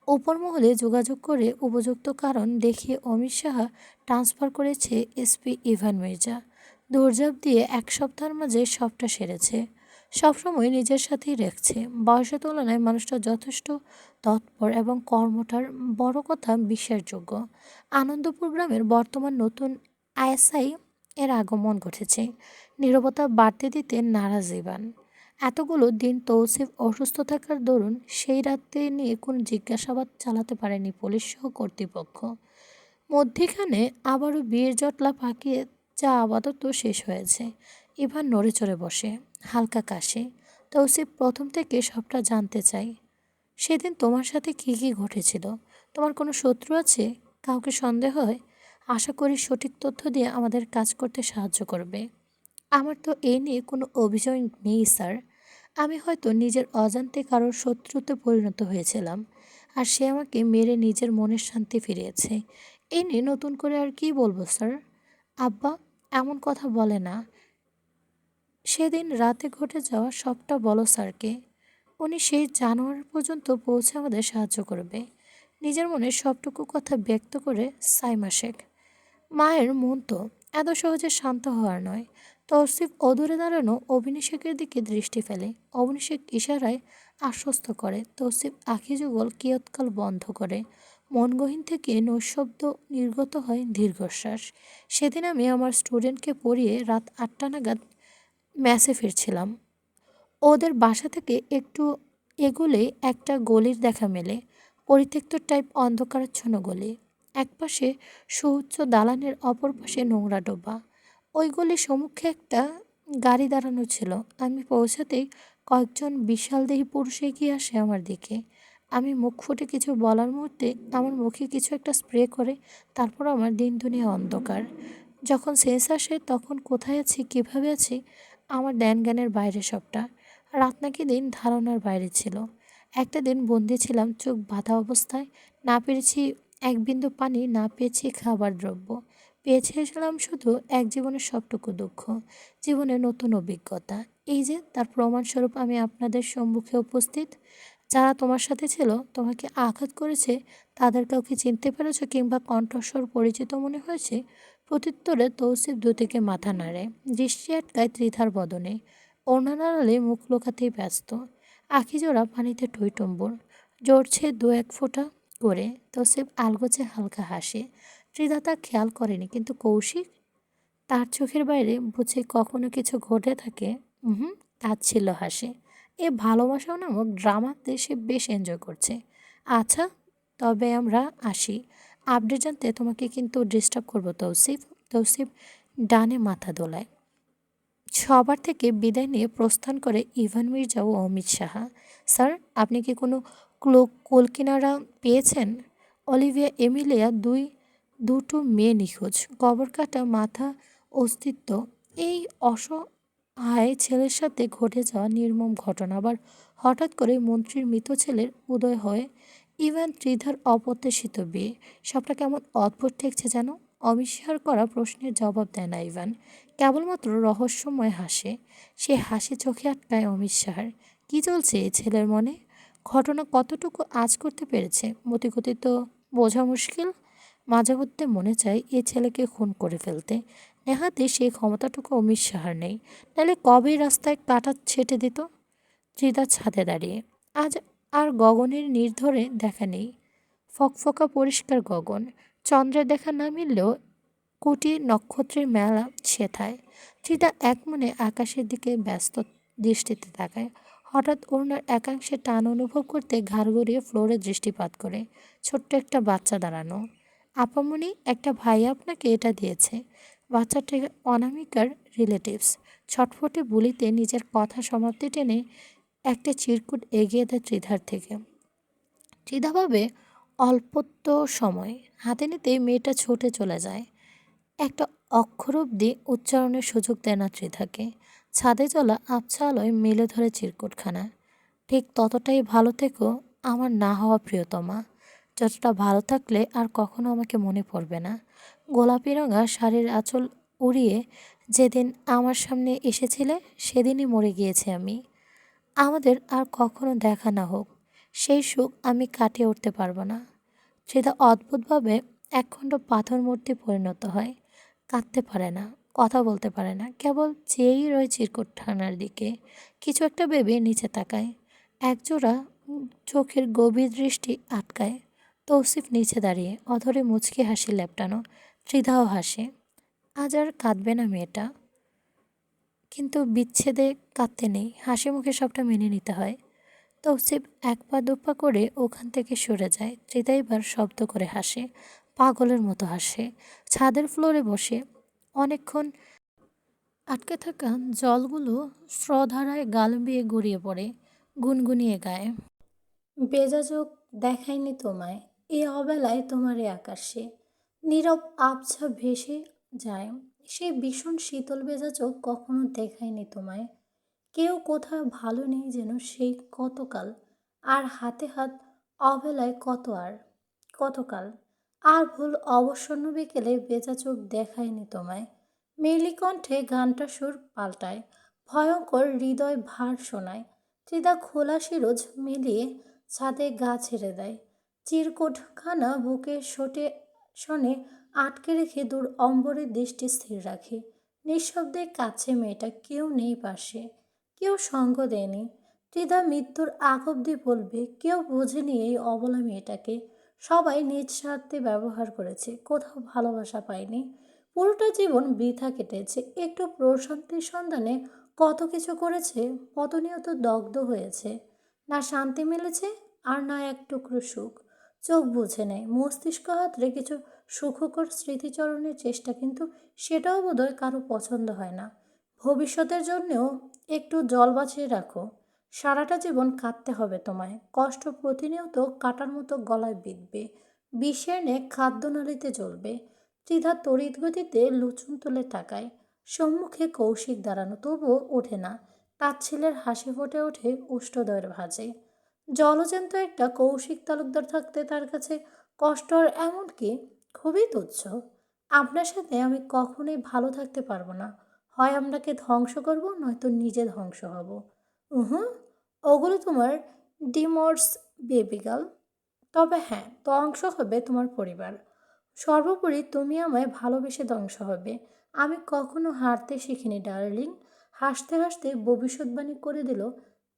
S1: উপর মহলে যোগাযোগ করে উপযুক্ত কারণ দেখিয়ে অমিত সাহা ট্রান্সফার করেছে এসপি ইভান মির্জা। দৌড়ঝাঁপ দিয়ে এক সপ্তাহের মাঝে সবটা সেরেছে। সবসময় নিজের সাথেই রাখছে। বয়সের তুলনায় মানুষটা যথেষ্ট তৎপর এবং কর্মটার বড় কথা বিশ্বাসযোগ্য। আনন্দপুর গ্রামের বর্তমান নতুন আইএসআই এর আগমন ঘটেছে। নীরবতা বাড়তে দিতে নারাজ ইভান। এতগুলো দিন তৌসিফ অসুস্থ থাকার দরুন সেই রাতে নিয়ে কোনো জিজ্ঞাসাবাদ চালাতে পারেনি পুলিশ সহ কর্তৃপক্ষ। মধ্যিখানে আবারও বিয়ের জটলা পাকিয়ে যা আপাতত শেষ হয়েছে। ইভান নড়ে চড়ে বসে, হালকা কাশে। তৌসিফ প্রথম থেকে সবটা জানতে চাই। সেদিন তোমার সাথে কী কী ঘটেছিল? তোমার কোনো শত্রু আছে? কাউকে সন্দেহ হয়? আশা করি সঠিক তথ্য দিয়ে আমাদের কাজ করতে সাহায্য করবে। আমার তো এ নিয়ে কোনো অভিযোগ নেই স্যার। আমি হয়তো নিজের অজান্তে কারোর শত্রুতে পরিণত হয়েছিলাম, আর সে আমাকে মেরে নিজের মনের শান্তি ফিরিয়েছে। এ নিয়ে নতুন করে আর কি বলবো স্যার? আব্বা এমন কথা বলে না। সেদিন রাতে ঘটে যাওয়া সবটা বলো স্যারকে। উনি সেই জানোয়ার পর্যন্ত পৌঁছে আমাদের সাহায্য করবে। নিজের মনে সবটুকু কথা ব্যক্ত করে সাইমা শেখ। মায়ের মন তো এত সহজে শান্ত হওয়ার নয়। তৌসিফ অদূরে দাঁড়ানো অভিনিষেকের দিকে দৃষ্টি ফেলে। অভিনিষেক ইশারায় আশ্বস্ত করে। তৌসিফ আখি যুগল কিয়ৎকাল বন্ধ করে। মনগহীন থেকে নৈশব্দ নির্গত হয় দীর্ঘশ্বাস। সেদিন আমি আমার স্টুডেন্টকে পড়িয়ে রাত 8টা নাগাদ ম্যাসে ফিরছিলাম। ওদের বাসা থেকে একটু এগোলেই একটা গলির দেখা মেলে। পরিত্যক্ত টাইপ অন্ধকারাচ্ছন্ন গলি। একপাশে সুউচ্চ দালানের অপর পাশে নোংরা ডোবা। ওই গলির সম্মুখে একটা গাড়ি দাঁড়ানো ছিল। আমি পৌঁছাতেই কয়েকজন বিশালদেহী পুরুষ এগিয়ে আসে আমার দিকে। আমি মুখ ফুটে কিছু বলার মুহূর্তে আমার মুখে কিছু একটা স্প্রে করে। তারপর আমার দিন দুনিয়া অন্ধকার। যখন সেন্স আসে তখন কোথায় আছি, কীভাবে আছি, আমার ধ্যান জ্ঞানের বাইরে সবটা। রাত নাকি দিন ধারণার বাইরে ছিল। একটা দিন বন্দি ছিলাম চোখ বাঁধা অবস্থায়। না পেরেছি এক বিন্দু পানি, না পেয়েছি খাবার দ্রব্য। পেয়েছিলাম শুধু এক জীবনের সবটুকু দুঃখ, জীবনের নতুন অভিজ্ঞতা। এই যে তার প্রমাণস্বরূপ আমি আপনাদের সম্মুখে উপস্থিত। যারা তোমার সাথে ছিল, তোমাকে আঘাত করেছে, তাদের কাউকে চিনতে পেরেছ কিংবা কণ্ঠস্বর পরিচিত মনে হয়েছে? প্রত্যুত্তরে তৌসিফ দুদিকে মাথা নাড়ে। দৃষ্টি আটকায় ত্রিধার বদনে। ওড়না নাড়ালে মুখ লুকাতেই ব্যস্ত। আখিজোড়া পানিতে টইটম্বুর ঝরছে দু এক ফোঁটা করে। তৌসিফ আলগোছে হালকা হাসে। ত্রিধা তা খেয়াল করেনি, কিন্তু কৌশিক, তার চোখের বাইরে বুঝি কখনো কিছু ঘটে থাকে? হুম, তাচ্ছিল্য হাসে। এ ভালোবাসাও নামক ড্রামাতে সে বেশ এনজয় করছে। আচ্ছা, তবে আমরা আসি। আপডেট জানতে তোমাকে কিন্তু ডিস্টার্ব করবো তৌসিফ। তৌসিফ ডানে মাথা দোলায়। সবার থেকে বিদায় নিয়ে প্রস্থান করে ইভান মির্জা ও অমিত সাহা। স্যার, আপনি কি কোনো কুলকিনারা পেয়েছেন? অলিভিয়া এমিলিয়া দুটো মেয়ে নিখোঁজ, কবর কাটা মাথা, অস্তিত্ব। এই অসহায় ছেলের সাথে ঘটে যাওয়া নির্মম ঘটনা, আবার হঠাৎ করে মন্ত্রীর মৃত ছেলের উদয় হয়। ইভান ত্রিধার অপ্রত্যাশিত বিয়ে, সবটা কেমন অদ্ভুত ঠেকছে যেন। অবিস্মৃত করা প্রশ্নের জবাব দেয় না ইভান। কেবলমাত্র রহস্যময় হাসে। সে হাসি চোখে আটকায় অমিত সাহার। কী চলছে এই ছেলের মনে? ঘটনা কতটুকু আঁচ করতে পেরেছে মতিগতি তো বোঝা মুশকিল। মাঝে মধ্যে মনে চায় এ ছেলেকে খুন করে ফেলতে। নেহাতি সেই ক্ষমতাটুকু অমিত সাহার নেই। নাহলে কবেই রাস্তায় কাটা ছেটে দিত। ত্রিদা ছাদে দাঁড়িয়ে। আজ আর গগনের নির্ঝরে দেখা নেই। ফকফকা পরিষ্কার গগন। চন্দ্রের দেখা না মিললেও কোটি নক্ষত্রের মেলা সেথায়। ত্রিদা একমনে আকাশের দিকে ব্যস্ত দৃষ্টিতে তাকায়। হঠাৎ ওড়নার একাংশে টান অনুভব করতে ঘাড় গড়িয়ে ফ্লোরে দৃষ্টিপাত করে। ছোট্ট একটা বাচ্চা দাঁড়ানো। আপামনি, একটা ভাই আপনাকে এটা দিয়েছে। বাচ্চাটি অনামিকার রিলেটিভস। ছটফটে বলিতে নিজের কথা সমাপ্তি টেনে একটা চিরকুট এগিয়ে দেয় ত্রিধার থেকে। ত্রিধা ভাবে অল্পত্ব সময়। হাতে নিতেই মেয়েটা ছুটে চলে যায়। একটা অক্ষর অব্দি উচ্চারণের সুযোগ দেয় না ত্রিধাকে। ছাদে চলা আবছা আলোয় মেলে ধরে চিরকুটখানা। ঠিক ততটাই ভালো থেকো আমার না হওয়া প্রিয়তমা, যতটা ভালো থাকলে আর কখনো আমাকে মনে পড়বে না। গোলাপি রঙা শাড়ির আঁচল উড়িয়ে যেদিন আমার সামনে এসেছিলে, সেদিনই মরে গিয়েছি আমি। আমাদের আর কখনো দেখা না হোক, সেই সুখ আমি কাটিয়ে উঠতে পারবো না। সেটা অদ্ভুতভাবে একখণ্ড পাথর মূর্তি পরিণত হয়। কাঁদতে পারে না, কথা বলতে পারে না, কেবল চেয়েই রয় চিরকুটখানার দিকে। কিছু একটা ভেবে নিচে তাকায়। একজোড়া চোখের গভীর দৃষ্টি আটকায়। তৌসিফ নিচে দাঁড়িয়ে, অধরে মুচকি হাসি লেপটানো। ত্রিধাও হাসে। আজ আর কাঁদবে না মেয়েটা। কিন্তু বিচ্ছেদে কাঁদতে নেই, হাসি মুখে সবটা মেনে নিতে হয়। তৌসিফ এক পা দু পা করে ওখান থেকে সরে যায়। ত্রিধা এবার শব্দ করে হাসে, পাগলের মতো হাসে। ছাদের ফ্লোরে বসে অনেকক্ষণ আটকে থাকা জলগুলো স্রোধারায় গাল বেয়ে গড়িয়ে পড়ে। গুনগুনিয়ে গায়, বেজা চোখ দেখায়নি তোমায়, এই অবেলায় তোমার এ আকাশে নীরব আবছা ভেসে যায়। সেই ভীষণ শীতল ভেজা চোখ কখনো দেখায়নি তোমায়। কেউ কোথাও ভালো নেই যেন সেই কতকাল। আর হাতে হাত অবেলায় কতকাল। আর ভুল অবসন্ন বিকেলে বেজা চোখ দেখায়নি তোমায়। মেলি কণ্ঠে গানটা সুর পাল্টায়, ভয়ঙ্কর হৃদয় ভার শোনায়। ত্রিদা খোলা শিরোজ মিলিয়ে ছাদে গা ছেড়ে দেয়। চিরকুটখানা বুকে শনে আটকে রেখে দূর অম্বরের দৃষ্টি স্থির রাখে। নিঃশব্দে কাছে মেয়েটা, কেউ নেই পাশে, কেউ সঙ্গ দেয়নি। ত্রিধা মৃত্যুর আগ অব্দি বলবে, কেউ বোঝেনি এই অবলা মেয়েটাকে। সবাই নিজ স্বার্থে ব্যবহার করেছে, কোথাও ভালোবাসা পায়নি। পুরোটা জীবন বৃথা কেটেছে। একটু প্রশান্তির সন্ধানে কত কিছু করেছে, প্রতিনিয়ত দগ্ধ হয়েছে। না শান্তি মিলেছে, আর না এক টুকরো সুখ। চোখ বুঝে নেয়, মস্তিষ্ক হাতড়ে কিছু সুখকর স্মৃতিচরণের চেষ্টা, কিন্তু সেটাও বোধহয় কারো পছন্দ হয় না। ভবিষ্যতের জন্যেও একটু জল বাঁচিয়ে রাখো। সারাটা জীবন কাঁদতে হবে তোমায়। কষ্ট প্রতিনিয়ত কাটার মতো গলায় বিঁধবে, বিষের নে খাদ্যনালীতে জ্বলবে। ত্রিধা তড়িৎ গতিতে লুচুন তুলে তাকায়। সম্মুখে কৌশিক দাঁড়ানো, তবুও ওঠে না। তার ছেলের হাসি ফুটে ওঠে উষ্ঠদয়ের ভাঁজে। জলজ্যান্ত একটা কৌশিক তালুকদার থাকতে তার কাছে কষ্ট আর এমনকি খুবই তুচ্ছ। আপনার সাথে আমি কখনোই ভালো থাকতে পারবো না। হয় আপনাকে ধ্বংস করব, নয়তো নিজে ধ্বংস হব। হুম, ওগুলো তোমার ডিমোর্স বেবিগাল। তবে হ্যাঁ, ধ্বংস হবে তোমার পরিবার। সর্বোপরি তুমি আমায় ভালোবেসে ধ্বংস হবে। আমি কখনো হারতে শিখিনি ডার্লিং। হাসতে হাসতে ভবিষ্যৎবাণী করে দিল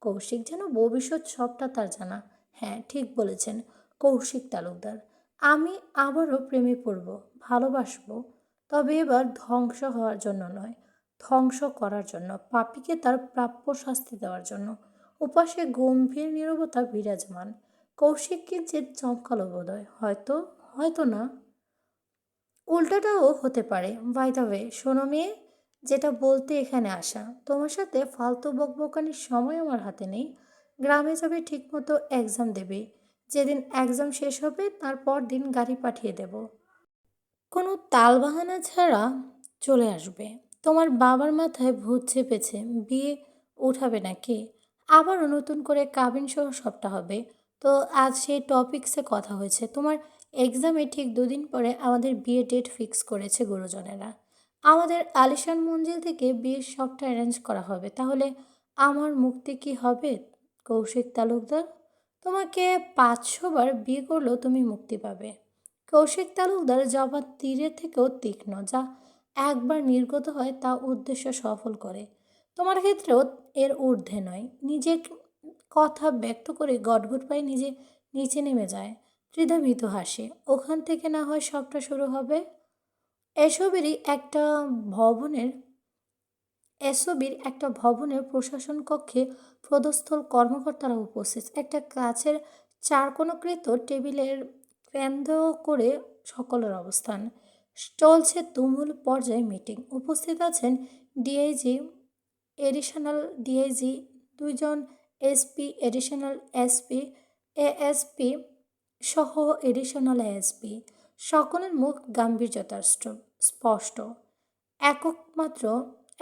S1: কৌশিক, যেন ভবিষ্যৎ সবটা তার জানা। হ্যাঁ, ঠিক বলেছেন কৌশিক তালুকদার। আমি আবারও প্রেমে পড়ব, ভালোবাসবো। তবে এবার ধ্বংস হওয়ার জন্য নয়, ধ্বংস করার জন্য, পাপীকে তার প্রাপ্য শাস্তি দেওয়ার জন্য। ওপাশে গম্ভীর নীরবতা বিরাজমান। কৌশিক কিঞ্চিৎ চমকালো বোধহয়। হয়তো, হয়তো না, উল্টাটাও হতে পারে। বাই দ্য ওয়ে, শোনো মেয়ে, যেটা বলতে এখানে আসা, তোমার সাথে ফালতু বকবকানির সময় আমার হাতে নেই। গ্রামে যাবে, ঠিকমতো এক্সাম দেবে। যেদিন এক্সাম শেষ হবে তারপর দিন গাড়ি পাঠিয়ে দেব। কোনো তালবাহানা ছাড়া চলে আসবে। তোমার বাবার মাথায় ভূত চেপেছে, বিয়ে উঠাবে নাকি? আবারও নতুন করে কাবিন সহ সবটা হবে। তো আজ সেই টপিক্সে কথা হয়েছে। তোমার এক্সামে ঠিক 2 দিন পরে আমাদের বিয়ে ডেট ফিক্স করেছে গুরুজনেরা। আমাদের আলিশান মঞ্জিল থেকে বিয়ের সবটা অ্যারেঞ্জ করা হবে। তাহলে আমার মুক্তি কি হবে কৌশিক তালুকদার? তোমাকে 500 বার বিয়ে করলেও তুমি মুক্তি পাবে। কৌশিক তালুকদার জবাব তীরের থেকেও তীক্ষ্ণ, যা একবার নির্গত হয় তা উদ্দেশ্য সফল করে। তোমার ক্ষেত্রেও এর ঊর্ধ্বে নয়। নিজের কথা ব্যক্ত করে গটগট পায়ে নিজে নিচে নেমে যায়। ত্রিধা ভীত হাসে। ওখান থেকে না হয় সবটা শুরু হবে। এসবেরই একটা ভবনের ভবনের প্রশাসন কক্ষে পদস্থল কর্মকর্তারা উপস্থিত। একটা কাছের চারকোণকৃত টেবিলের কেন্দ্র করে সকলের অবস্থান। চলছে তুমুল পর্যায়ে মিটিং। উপস্থিত আছেন ডিআইজি, এডিশনাল ডিআইজি, 2জন এসপি, এডিশনাল এসপি, এএসপি সহ এডিশনাল এএসপি। সকলের মুখ গাম্ভীর্যতার স্পষ্ট। একমাত্র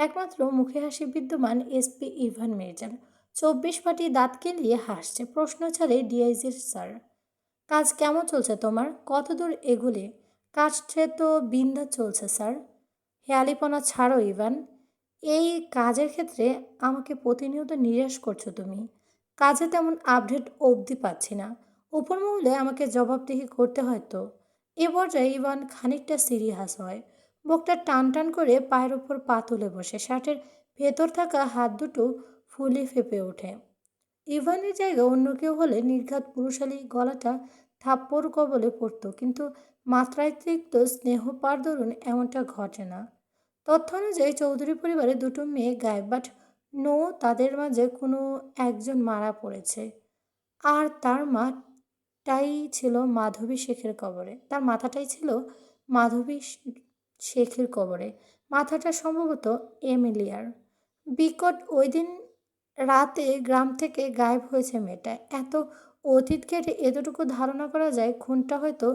S1: একমাত্র মুখে হাসি বিদ্যমান এসপি ইভান মির্জার। 24 পাটি দাঁত কেলিয়ে হাসছে। প্রশ্ন ছাড়ে ডিআইজির, স্যার কাজ কেমন চলছে তোমার? কতদূর এগুলে? কাজটা তো বিন্দাস চলছে স্যার। হেয়ালিপনা ছাড়ো ইভান। এই কাজের ক্ষেত্রে আমাকে প্রতিনিয়ত নিরাশ করছো তুমি। কাজে তেমন আপডেট অবধি পাচ্ছি না। উপর মহলে আমাকে জবাবদিহি করতে হয় তো। এ পর্যায়ে ইভান খানিকটা সিরিয়াস হয়। বুকটা টান টান করে পায়ের ওপর পা তুলে বসে। শার্টের ভেতর থাকা হাত দুটো ফুলে ফেঁপে ওঠে। ইভানের জায়গায় অন্য কেউ হলে নির্ঘাত পুরুষালী গলাটা থাপ্পড় কবলে পড়ত, কিন্তু মাত্রাতিরিক্ত স্নেহপার দরুন এমনটা ঘটে না। তথ্য অনুযায়ী চৌধুরী পরিবারের 2টো মেয়ে গায়েব, বাট নো, তাদের মাঝে কোনো একজন মারা পড়েছে। আর তার মাটাই ছিল মাধবী শেখের কবরে। তার মাথাটাই ছিল মাধবী শেখের কবরে। মাথাটা সম্ভবত এমিলিয়ার। বিকট ওই দিন রাতে গ্রাম থেকে গায়েব হয়েছে মেয়েটা। এত অতীত ঘেটে এতটুকু ধারণা করা যায় খুনটা হয়তো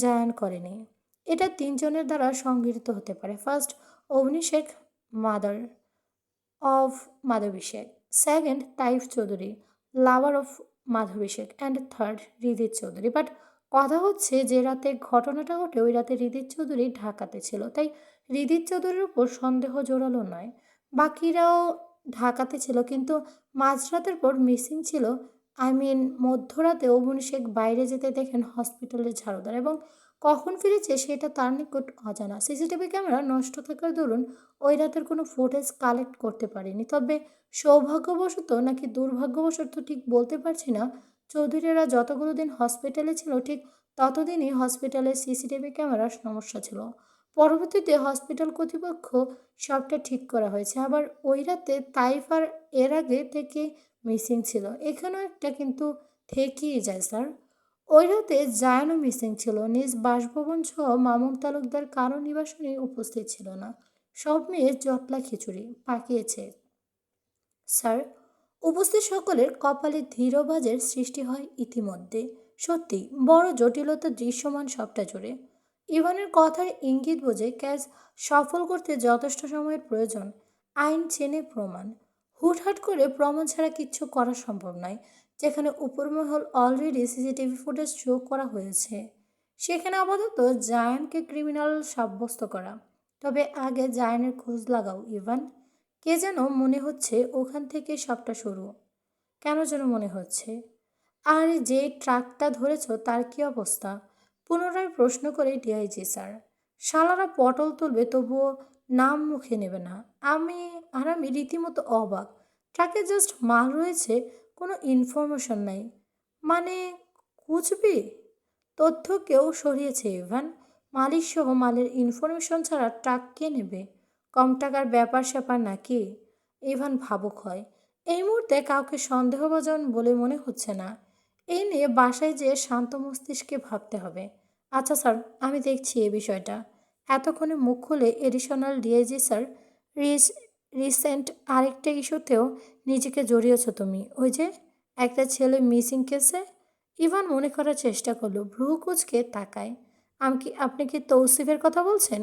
S1: জায়ান করেনি। এটা তিনজনের দ্বারা সংগৃহীত হতে পারে। First, Abhishek mother of Madhabi Sheikh. Second, Taif Chowdhury, lover of Madhabi Sheikh. And third, Hridit Chowdhury. But কথা হচ্ছে যে রাতে ঘটনাটা ঘটে ওই রাতে হৃদিত চৌধুরী ঢাকাতে ছিল, তাই হৃদিত চৌধুরীর উপর সন্দেহ জোরালো নয়। বাকিরাও ঢাকাতে ছিল, কিন্তু মাঝরাতের পর মিসিং ছিল। মধ্যরাতে অভিষেক বাইরে যেতে দেখেন হসপিটালের ঝাড়ুদার, এবং কখন ফিরেছে সেটা তার নিকট অজানা। সিসিটিভি ক্যামেরা নষ্ট থাকার দরুন ওই রাতের কোনো ফুটেজ কালেক্ট করতে পারিনি। তবে সৌভাগ্যবশত নাকি দুর্ভাগ্যবশত ঠিক বলতে পারছি না, চৌধুরীরা যতগুলো দিন হসপিটালে ছিল ঠিক ততদিনই হসপিটালের সিসিটিভি ক্যামেরার সমস্যা ছিল। পরবর্তীতে হসপিটাল কর্তৃপক্ষ সবটা ঠিক করা হয়েছে। আবার ওই রাতে তাইফ আর এর আগে থেকে মিসিং ছিল। এখানেও একটা কিন্তু থেকেই যায় স্যার। ওই রাতে জায়ানও মিসিং ছিল। নিজ বাসভবন সহ মামুন তালুকদার কারো নিবাসনে উপস্থিত ছিল না। সব মেয়ে জটলা খিচুড়ি পাকিয়েছে স্যার। উপস্থিত সকলের কপালে ধীরবাজের সৃষ্টি হয় ইতিমধ্যে। সত্যি বড় জটিলতা দৃশ্যমান সবটা জুড়ে। ইভানের কথার ইঙ্গিত বোঝে ক্যাচ সফল করতে যথেষ্ট সময়ের প্রয়োজন। আইন চেনে প্রমাণ। হুটহাট করে প্রমাণ ছাড়া কিচ্ছু করা সম্ভব নয়। যেখানে উপরমহল অলরেডি সিসিটিভি ফুটেজ শো করা হয়েছে, সেখানে আপাতত জায়ানকে ক্রিমিনাল সাব্যস্ত করা। তবে আগে জায়ানের খোঁজ লাগাও ইভান। কে যেন মনে হচ্ছে ওখান থেকে সবটা শুরু। কেন যেন মনে হচ্ছে। আর যে ট্রাকটা ধরেছ তার কি অবস্থা? পুনরায় প্রশ্ন করে ডিআইজি স্যার। শালারা পটল তুলবে তবুও নাম মুখে নেবে না। আমি রীতিমতো অবাক। ট্রাকে জাস্ট মাল রয়েছে, কোনো ইনফরমেশন নাই। মানে কুচবি তথ্য কেউ সরিয়েছে ইভান। মালিক সহ মালের ইনফরমেশন ছাড়া ট্রাক কে নেবে? কম টাকার ব্যাপার স্যাপার নাকি? ইভান ভাবুক হয়। এই মুহূর্তে কাউকে সন্দেহভাজন বলে মনে হচ্ছে না। এই নিয়ে বাসায় যেয়ে শান্ত মস্তিষ্কে ভাবতে হবে। আচ্ছা স্যার, আমি দেখছি এই বিষয়টা। এতক্ষণে মুখ খুলে এডিশনাল ডিআইজি স্যার, রিস রিসেন্ট আরেকটা ইস্যুতেও নিজেকে জড়িয়েছ তুমি। ওই যে একটা ছেলে মিসিং কেসে। ইভান মনে করার চেষ্টা করলো, ভ্রু কুচকে তাকায়। আপনি কি তৌসিফের কথা বলছেন?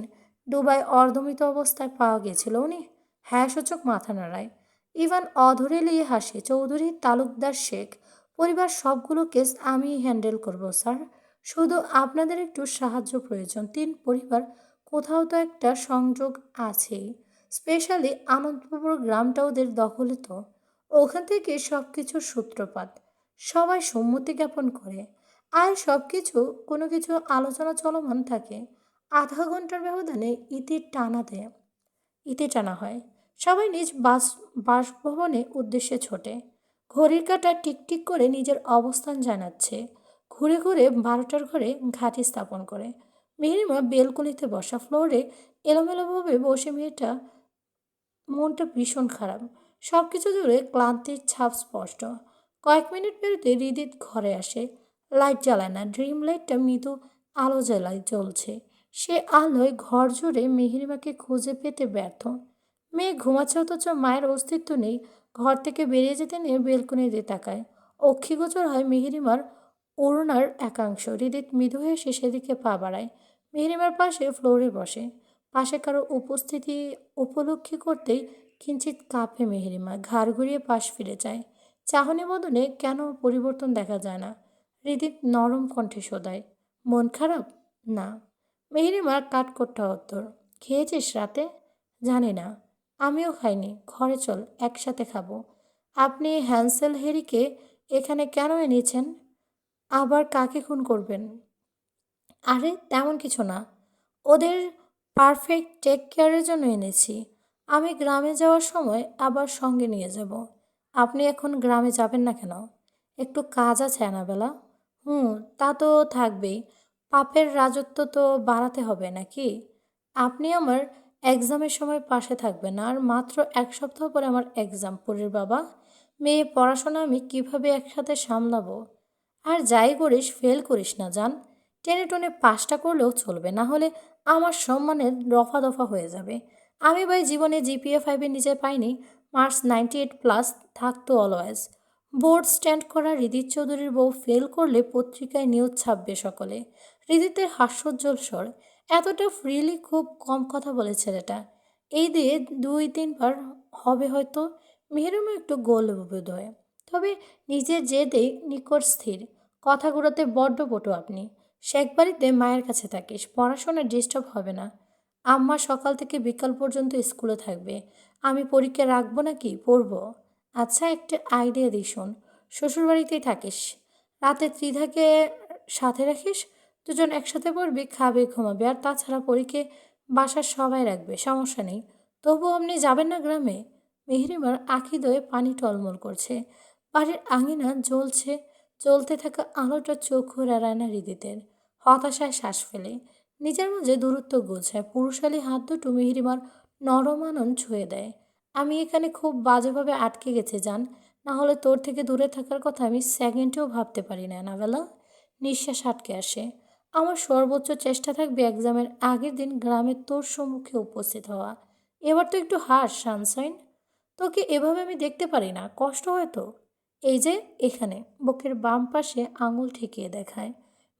S1: দুবাই অর্ধমৃত অবস্থায় পাওয়া গেছিল উনি? হ্যাঁ সূচক মাথা নাড়ায়। ইভান অধরে লিয়ে হাসে। চৌধুরী তালুকদার শেখ পরিবার সবগুলো কেস আমি হ্যান্ডেল করব স্যার। শুধু আপনাদের একটু সাহায্য প্রয়োজন। তিন পরিবার কোথাও তো একটা সংযোগ আছেই। স্পেশালি আনন্দপুর গ্রামটা ওদের দখলে তো। ওখান থেকে সব কিছুর সূত্রপাত। সবাই সম্মতি জ্ঞাপন করে। আর সব কিছু কোনো কিছু আলোচনা চলমান থাকে। আধা ঘন্টার ব্যবধানে ইতি টানা হয়। সবাই নিজ বাসভবনে উদ্দেশ্যে ছোটে। ঘড়ির কাঁটা টিকটিক করে নিজের অবস্থান জানাচ্ছে। ঘুরে ঘুরে 12টার ঘরে ঘাঁটি স্থাপন করে। মেহরিমা বেলকনিতে বসা, ফ্লোরে এলোমেলোভাবে বসে মেয়েটা মনটা ভীষণ খারাপ। সব কিছু জুড়ে ক্লান্তির ছাপ স্পষ্ট। কয়েক মিনিট পেরোতে হৃদিত ঘরে আসে। লাইট জ্বালায় না, ড্রিম লাইটটা মৃদু আলো জ্বলছে। সে আলোয় ঘর জুড়ে মেহেরিমাকে খুঁজে পেতে ব্যর্থ। মেয়ে ঘুমাচ্ছে অথচ মায়ের অস্তিত্ব নেই। ঘর থেকে বেরিয়ে যেতে নিয়ে বেলকনিতে তাকায়। অক্ষিগোচর হয় মেহেরিমার ওড়নার একাংশ। হৃদিত মৃদু হয়ে সে সেদিকে পা বাড়ায়। মেহেরিমার পাশে ফ্লোরে বসে। পাশে কারো উপস্থিতি উপলব্ধি করতেই কিঞ্চিত কাঁপে মেহেরিমা। ঘাড় ঘুরিয়ে পাশ ফিরে যায়। চাহনি বদনে কেন পরিবর্তন দেখা যায় না? হৃদিত নরম কণ্ঠে শোধায়, মন খারাপ? না। মেহেরিমার কাঠকোট্টা উত্তর। খেয়েছিস রাতে? জানি না। আমিও খাইনি। ঘরে চল, একসাথে খাবো। আপনি হ্যান্সেল হেরিকে এখানে কেন এনেছেন? আবার কাকে খুন করবেন? আরে তেমন কিছু না, ওদের পারফেক্ট টেক কেয়ারের জন্য এনেছি। আমি গ্রামে যাওয়ার সময় আবার সঙ্গে নিয়ে যাব। আপনি এখন গ্রামে যাবেন না কেন? একটু কাজ আছে অ্যানাবেলা। হুম, তা তো থাকবেই। পাপের রাজত্ব তো বাড়াতে হবে নাকি? আপনি আমার এক্সামের সময় পাশে থাকবেন। আর মাত্র 1 সপ্তাহ পরে আমার এক্সাম। পরীর বাবা, মেয়ে পড়াশোনা আমি কিভাবে একসাথে সামলাবো? আর যাই করিস ফেল করিস না জান। টেনে টুনে পাসটা করলেও চলবে, না হলে আমার সম্মানের রফা দফা হয়ে যাবে। আমি ভাই জীবনে জিপিএ 5-এর নিচে পাইনি। মার্কস 98+ থাকতো অলওয়েজ। বোর্ড স্ট্যান্ড করা হৃদিত চৌধুরীর বউ ফেল করলে পত্রিকায় নিউজ ছাপবে সকলে। হৃদিতের হাস্যোজ্জ্বল স্বর। এতটা ফ্রিলি খুব কম কথা বলে ছেলেটা। এই দিয়ে 2-3 বার হবে হয়তো। মেহেরুমা একটু গোল বোধ হয়, তবে নিজের জেদে নিকট স্থির। কথা ঘুরাতে বড্ড পটু আপনি। শেখ বাড়িতে মায়ের কাছে থাকিস, পড়াশোনা ডিস্টার্ব হবে না। আম্মা সকাল থেকে বিকাল পর্যন্ত স্কুলে থাকবে। আমি পরীক্ষা রাখবো নাকি পড়বো? আচ্ছা, একটা আইডিয়া দিই শোন। শ্বশুরবাড়িতেই থাকিস, রাতে ত্রিধাকে সাথে রাখিস, দুজন একসাথে পড়বি, খাবে ঘুমাবে। আর তাছাড়া পরীক্ষে বাসার সবাই রাখবে, সমস্যা নেই। তবু আপনি যাবেন না গ্রামে? মেহরিমার আঁখি দয়ে পানি টলমল করছে। বাড়ির আঙিনা জ্বলছে, জ্বলতে থাকা আলোটা চোখও এড়ায় না হৃদিতের। হতাশায় শ্বাস ফেলে, নিজের মাঝে দূরত্ব গোছায়। পুরুষালী হাত দুটো মেহরিমার নরম আনন ছুঁয়ে দেয়। আমি এখানে খুব বাজেভাবে আটকে গেছে জান, না হলে তোর থেকে দূরে থাকার কথা আমি সেকেন্ডেও ভাবতে পারি না অ্যানাবেলা। নিঃশ্বাস আটকে আসে। আমার সর্বোচ্চ চেষ্টা থাকবে এক্সামের আগের দিন গ্রামে তোর সম্মুখে উপস্থিত হওয়া। এবার তো একটু হাস সানশাইন। তোকে এভাবে আমি দেখতে পারি না, কষ্ট হয় তো। এই যে এখানে বুকের বাম পাশে আঙুল ঠেকিয়ে দেখায়।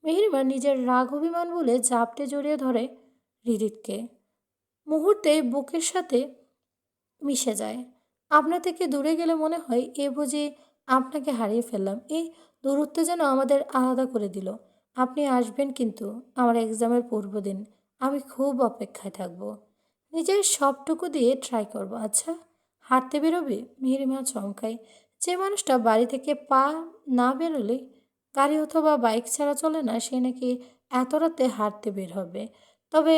S1: মেহরিমা নিজের রাগ অভিমান বলে জাপটে জড়িয়ে ধরে হৃদিতকে। মুহূর্তে বুকের সাথে মিশে যায়। আপনা থেকে দূরে গেলে মনে হয় এ বুঝি আপনাকে হারিয়ে ফেললাম। এই দূরত্ব যেন আমাদের আলাদা করে দিল। আপনি আসবেন কিন্তু আমার এক্সামের পূর্বদিন। আমি খুব অপেক্ষায় থাকবো। নিজের সবটুকু দিয়ে ট্রাই করব। আচ্ছা, হাঁটতে বেরোবে? মেহেরিমা চমকায়। যে মানুষটা বাড়ি থেকে পা না বেরোলে গাড়ি অথবা বাইক ছাড়া চলে না, সে নাকি এত রাতে হাঁটতে বের হবে। তবে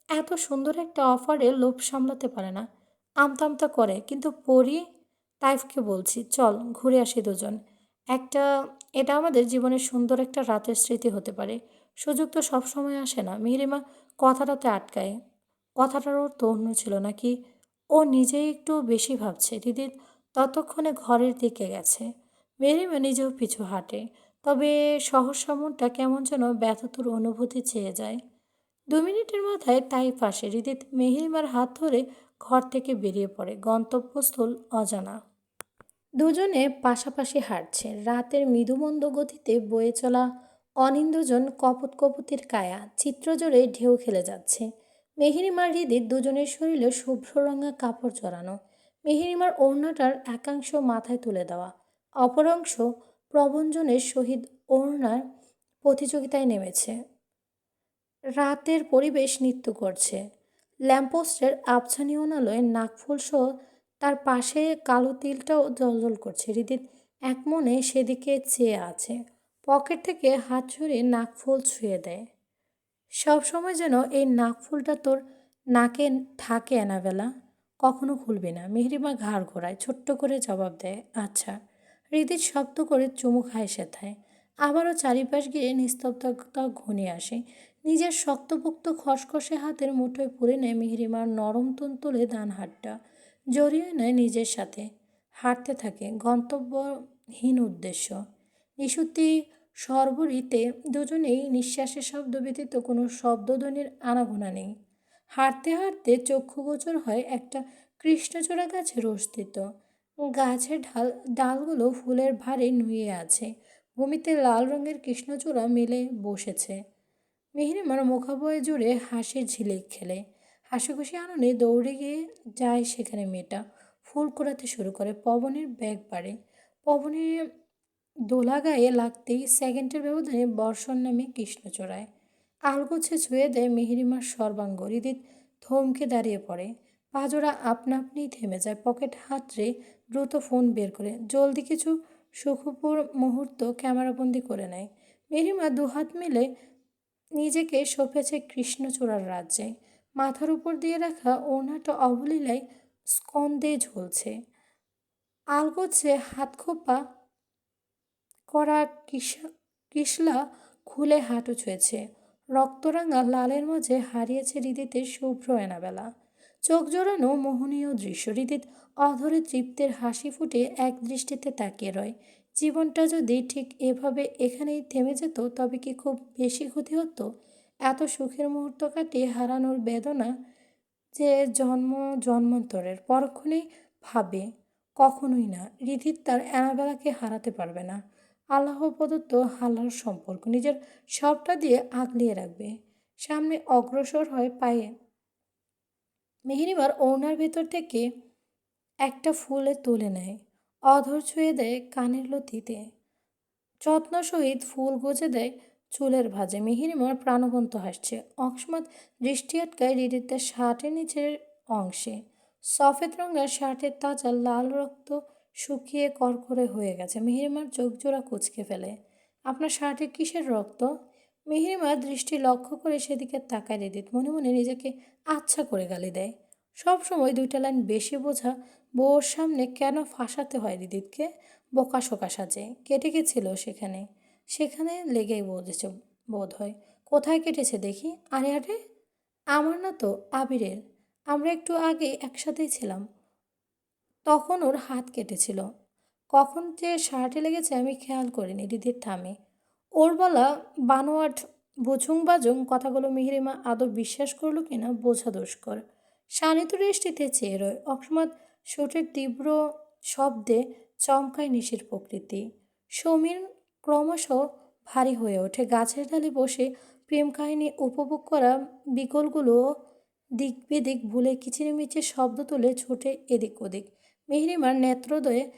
S1: এত সুন্দর একটা অফারে লোভ সামলাতে পারে না। আমতা আমতা করে, কিন্তু পড়ি। তাইফকে বলছি, চল ঘুরে আসি দুজন। একটা এটা আমাদের জীবনের সুন্দর একটা রাতের স্মৃতি হতে পারে। সুযোগ তো সবসময় আসে না। মেহরিমা কথাটাতে আটকায়। কথাটার ওর তো অন্য ছিল নাকি ও নিজেই একটু বেশি ভাবছে? দিদি ততক্ষণে ঘরের দিকে গেছে। মেহরিমা নিজেও পিছু হাঁটে, তবে সহসা মনটা কেমন যেন ব্যথিতর অনুভূতি চেয়ে যায়। 2 মিনিটের মাথায় তাই পাশে হৃদিত মেহিমার হাত ধরে ঘর থেকে বেরিয়ে পড়ে। গন্তব্যস্থল অজানা। দুজনে পাশাপাশি হাঁটছে। রাতের মৃদুমন্দ গতিতে বয়ে চলা অনিন্দ্যজন কপত কপতির কায়া চিত্রজোরে ঢেউ খেলে যাচ্ছে। মেহিরিমার হৃদিত দুজনের শরীরে শুভ্র রঙা কাপড় জড়ানো। মেহিরিমার ওড়নাটার একাংশ মাথায় তুলে দেওয়া, অপর অংশ প্রবঞ্জনের সহিত ওড়নার প্রতিযোগিতায় নেমেছে। রাতের পরিবেশ নৃত্য করছে। ল্যাম্পপোস্টের আবছা নিয়ন আলোয় নাকফুলসহ তার পাশে কালো তিলটাও জ্বলজ্বল করছে। হৃদিত একমনে সেদিকে চেয়ে আছে। পকেট থেকে হাত সরিয়ে নাকফুল ছুঁয়ে দেয়। সব সময় যেন এই নাকফুলটা তোর নাকে থাকে অ্যানাবেলা। কখনো খুলবি না। মেহরিমা ঘাড় ঘোরায়, ছোট্ট করে জবাব দেয়, আচ্ছা। হৃদিত শক্ত করে চুমু খায় সেথায়। আবারও চারিপাশ গিয়ে নিস্তব্ধতা ঘনিয়ে আসে। নিজের শক্তপোক্ত খসখসে হাতের মুঠোয় পুরে নেয় মেহরিমার নরম তুলতুলে ডান হাতটা। জড়িয়ে নেয় নিজের সাথে। হাঁটতে থাকে গন্তব্যহীন উদ্দেশ্য। নিশুতি সর্বরিতে দুজনেই নিঃশ্বাসের শব্দ ব্যতীত কোনো শব্দধ্বনির আনাগোনা নেই। হাঁটতে হাঁটতে চক্ষুগোচর হয় একটা কৃষ্ণচূড়া গাছের অস্তিত্ব। গাছের ডালগুলো ফুলের ভারে নুয়ে আছে। ভূমিতে লাল রঙের কৃষ্ণচূড়া মেলে বসেছে। মেহরিমার মুখাবয় জুড়ে হাসির ঝিলিক খেলে। হাসিখুশি আনন্দে দৌড়ে গিয়ে যায় সেখানে মেয়েটা। ফুল কুড়াতে শুরু করে। পবনের বেগ বাড়ে। পবনে দোলা গায়ে লাগতেই সেকেন্ডের ব্যবধানে বর্ষণ নামে কৃষ্ণচূড়ায়। আলগোছে ছুঁয়ে দেয় মেহরিমার সর্বাঙ্গ। হৃদিত থমকে দাঁড়িয়ে পড়ে। পাজোড়া আপনা আপনিই থেমে যায়। পকেট হাতড়ে দ্রুত ফোন বের করে জলদি কিছু সুখপুর মুহূর্ত ক্যামেরাবন্দি করে নেয়। মেহরিমা দুহাত মিলে নিজেকে সঁপেছে কৃষ্ণচূড়ার রাজ্যে। মাথার উপর দিয়ে রাখা ওড়নাটা অবলীলায় স্কন্ধে ঝুলছে। আলগোছে হাতখোপা করা কিসলা খুলে হাঁটু ছুঁয়েছে। রক্তরাঙা লালের মাঝে হারিয়েছে হৃদিতের শুভ্র এনাবেলা। চোখ জোড়ানো মোহনীয় দৃশ্য। হৃদিত অধরে তৃপ্তের হাসি ফুটে এক দৃষ্টিতে তাকিয়ে রয়। জীবনটা যদি ঠিক এভাবে এখানেই থেমে যেত, তবে কি খুব বেশি ক্ষতি হতো? এত সুখের মুহূর্ত কাটিয়ে হারানোর বেদনা যে জন্মান্তরের। পরক্ষণেই ভাবে
S2: কখনোই না। রিধির তার অ্যানাবেলাকে হারাতে পারবে না। আল্লাহ প্রদত্ত আল্লাহর সম্পর্ক নিজের সবটা দিয়ে আগলিয়ে রাখবে। সামনে অগ্রসর হয় পায়ে মেহেরিমার ওড়নার ভেতর থেকে একটা ফুলে তুলে নেয়, অধর ছুঁয়ে দেয় কানের লতিতে, যত্ন সহিত ফুল গুজে দেয় চুলের ভাঁজে। মিহিরিমার প্রাণবন্ত হাসছে। অকস্মাৎ দৃষ্টি আটকায় হৃদিতের শার্টের নিচের অংশে। সফেদ রঙের শার্টের তাজা লাল রক্ত শুকিয়ে করকরে হয়ে গেছে। মিহিরিমার চোখ জোড়া কুঁচকে ফেলে। আপনার শার্টে কিসের রক্ত? মিহিরিমার দৃষ্টি লক্ষ্য করে সেদিকে তাকায় হৃদিত। মনে মনে নিজেকে আচ্ছা করে গালি দেয়। সব সময় দুইটা লাইন বেশি বোঝা বউর সামনে কেন ফাঁসাতে হয় হৃদিতকে? বোকাশোকা সাজে। কেটে গেছিল সেখানে। সেখানে লেগেই বলেছে বোধ হয়। কোথায় কেটেছে দেখি? আরে আরে, আমার না তো, আবিরের। আমরা একটু আগে একসাথেই ছিলাম। তখন ওর হাত কেটেছিল। কখন যে শার্টে লেগেছে আমি খেয়াল করিনি। দিদির থামে। ওর বলা বানোয়াট বুঝুং বাজুং কথাগুলো মিহিরিমা আদৌ বিশ্বাস করলো কিনা বোঝা দুষ্কর। শানিত দৃষ্টিতে চেয়ে রয়। অকস্মাৎ ঠোঁটের তীব্র শব্দে চমকায় নিশির প্রকৃতি। সমীর ক্রমশ ভারী হয়ে ওঠে। গাছের ডালে বসে প্রেম কাহিনী উপভোগ করা বিকলগুলো দিক বেদিক ভুলে কিচিরমিচির শব্দ তুলে ছুটে এদিক ওদিক। মেহরিমার নেত্রোদয়ে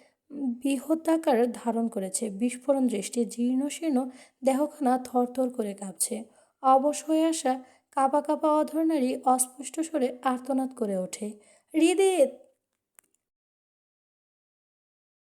S2: বৃহদাকার ধারণ করেছে। বিস্ফোরণ দৃষ্টি, জীর্ণশীর্ণ দেহখানা থরথর করে কাঁপছে। অবশ হয়ে আসা কাঁপা কাঁপা অধর নারী অস্পষ্ট স্বরে আর্তনাদ করে ওঠে, হৃদিত!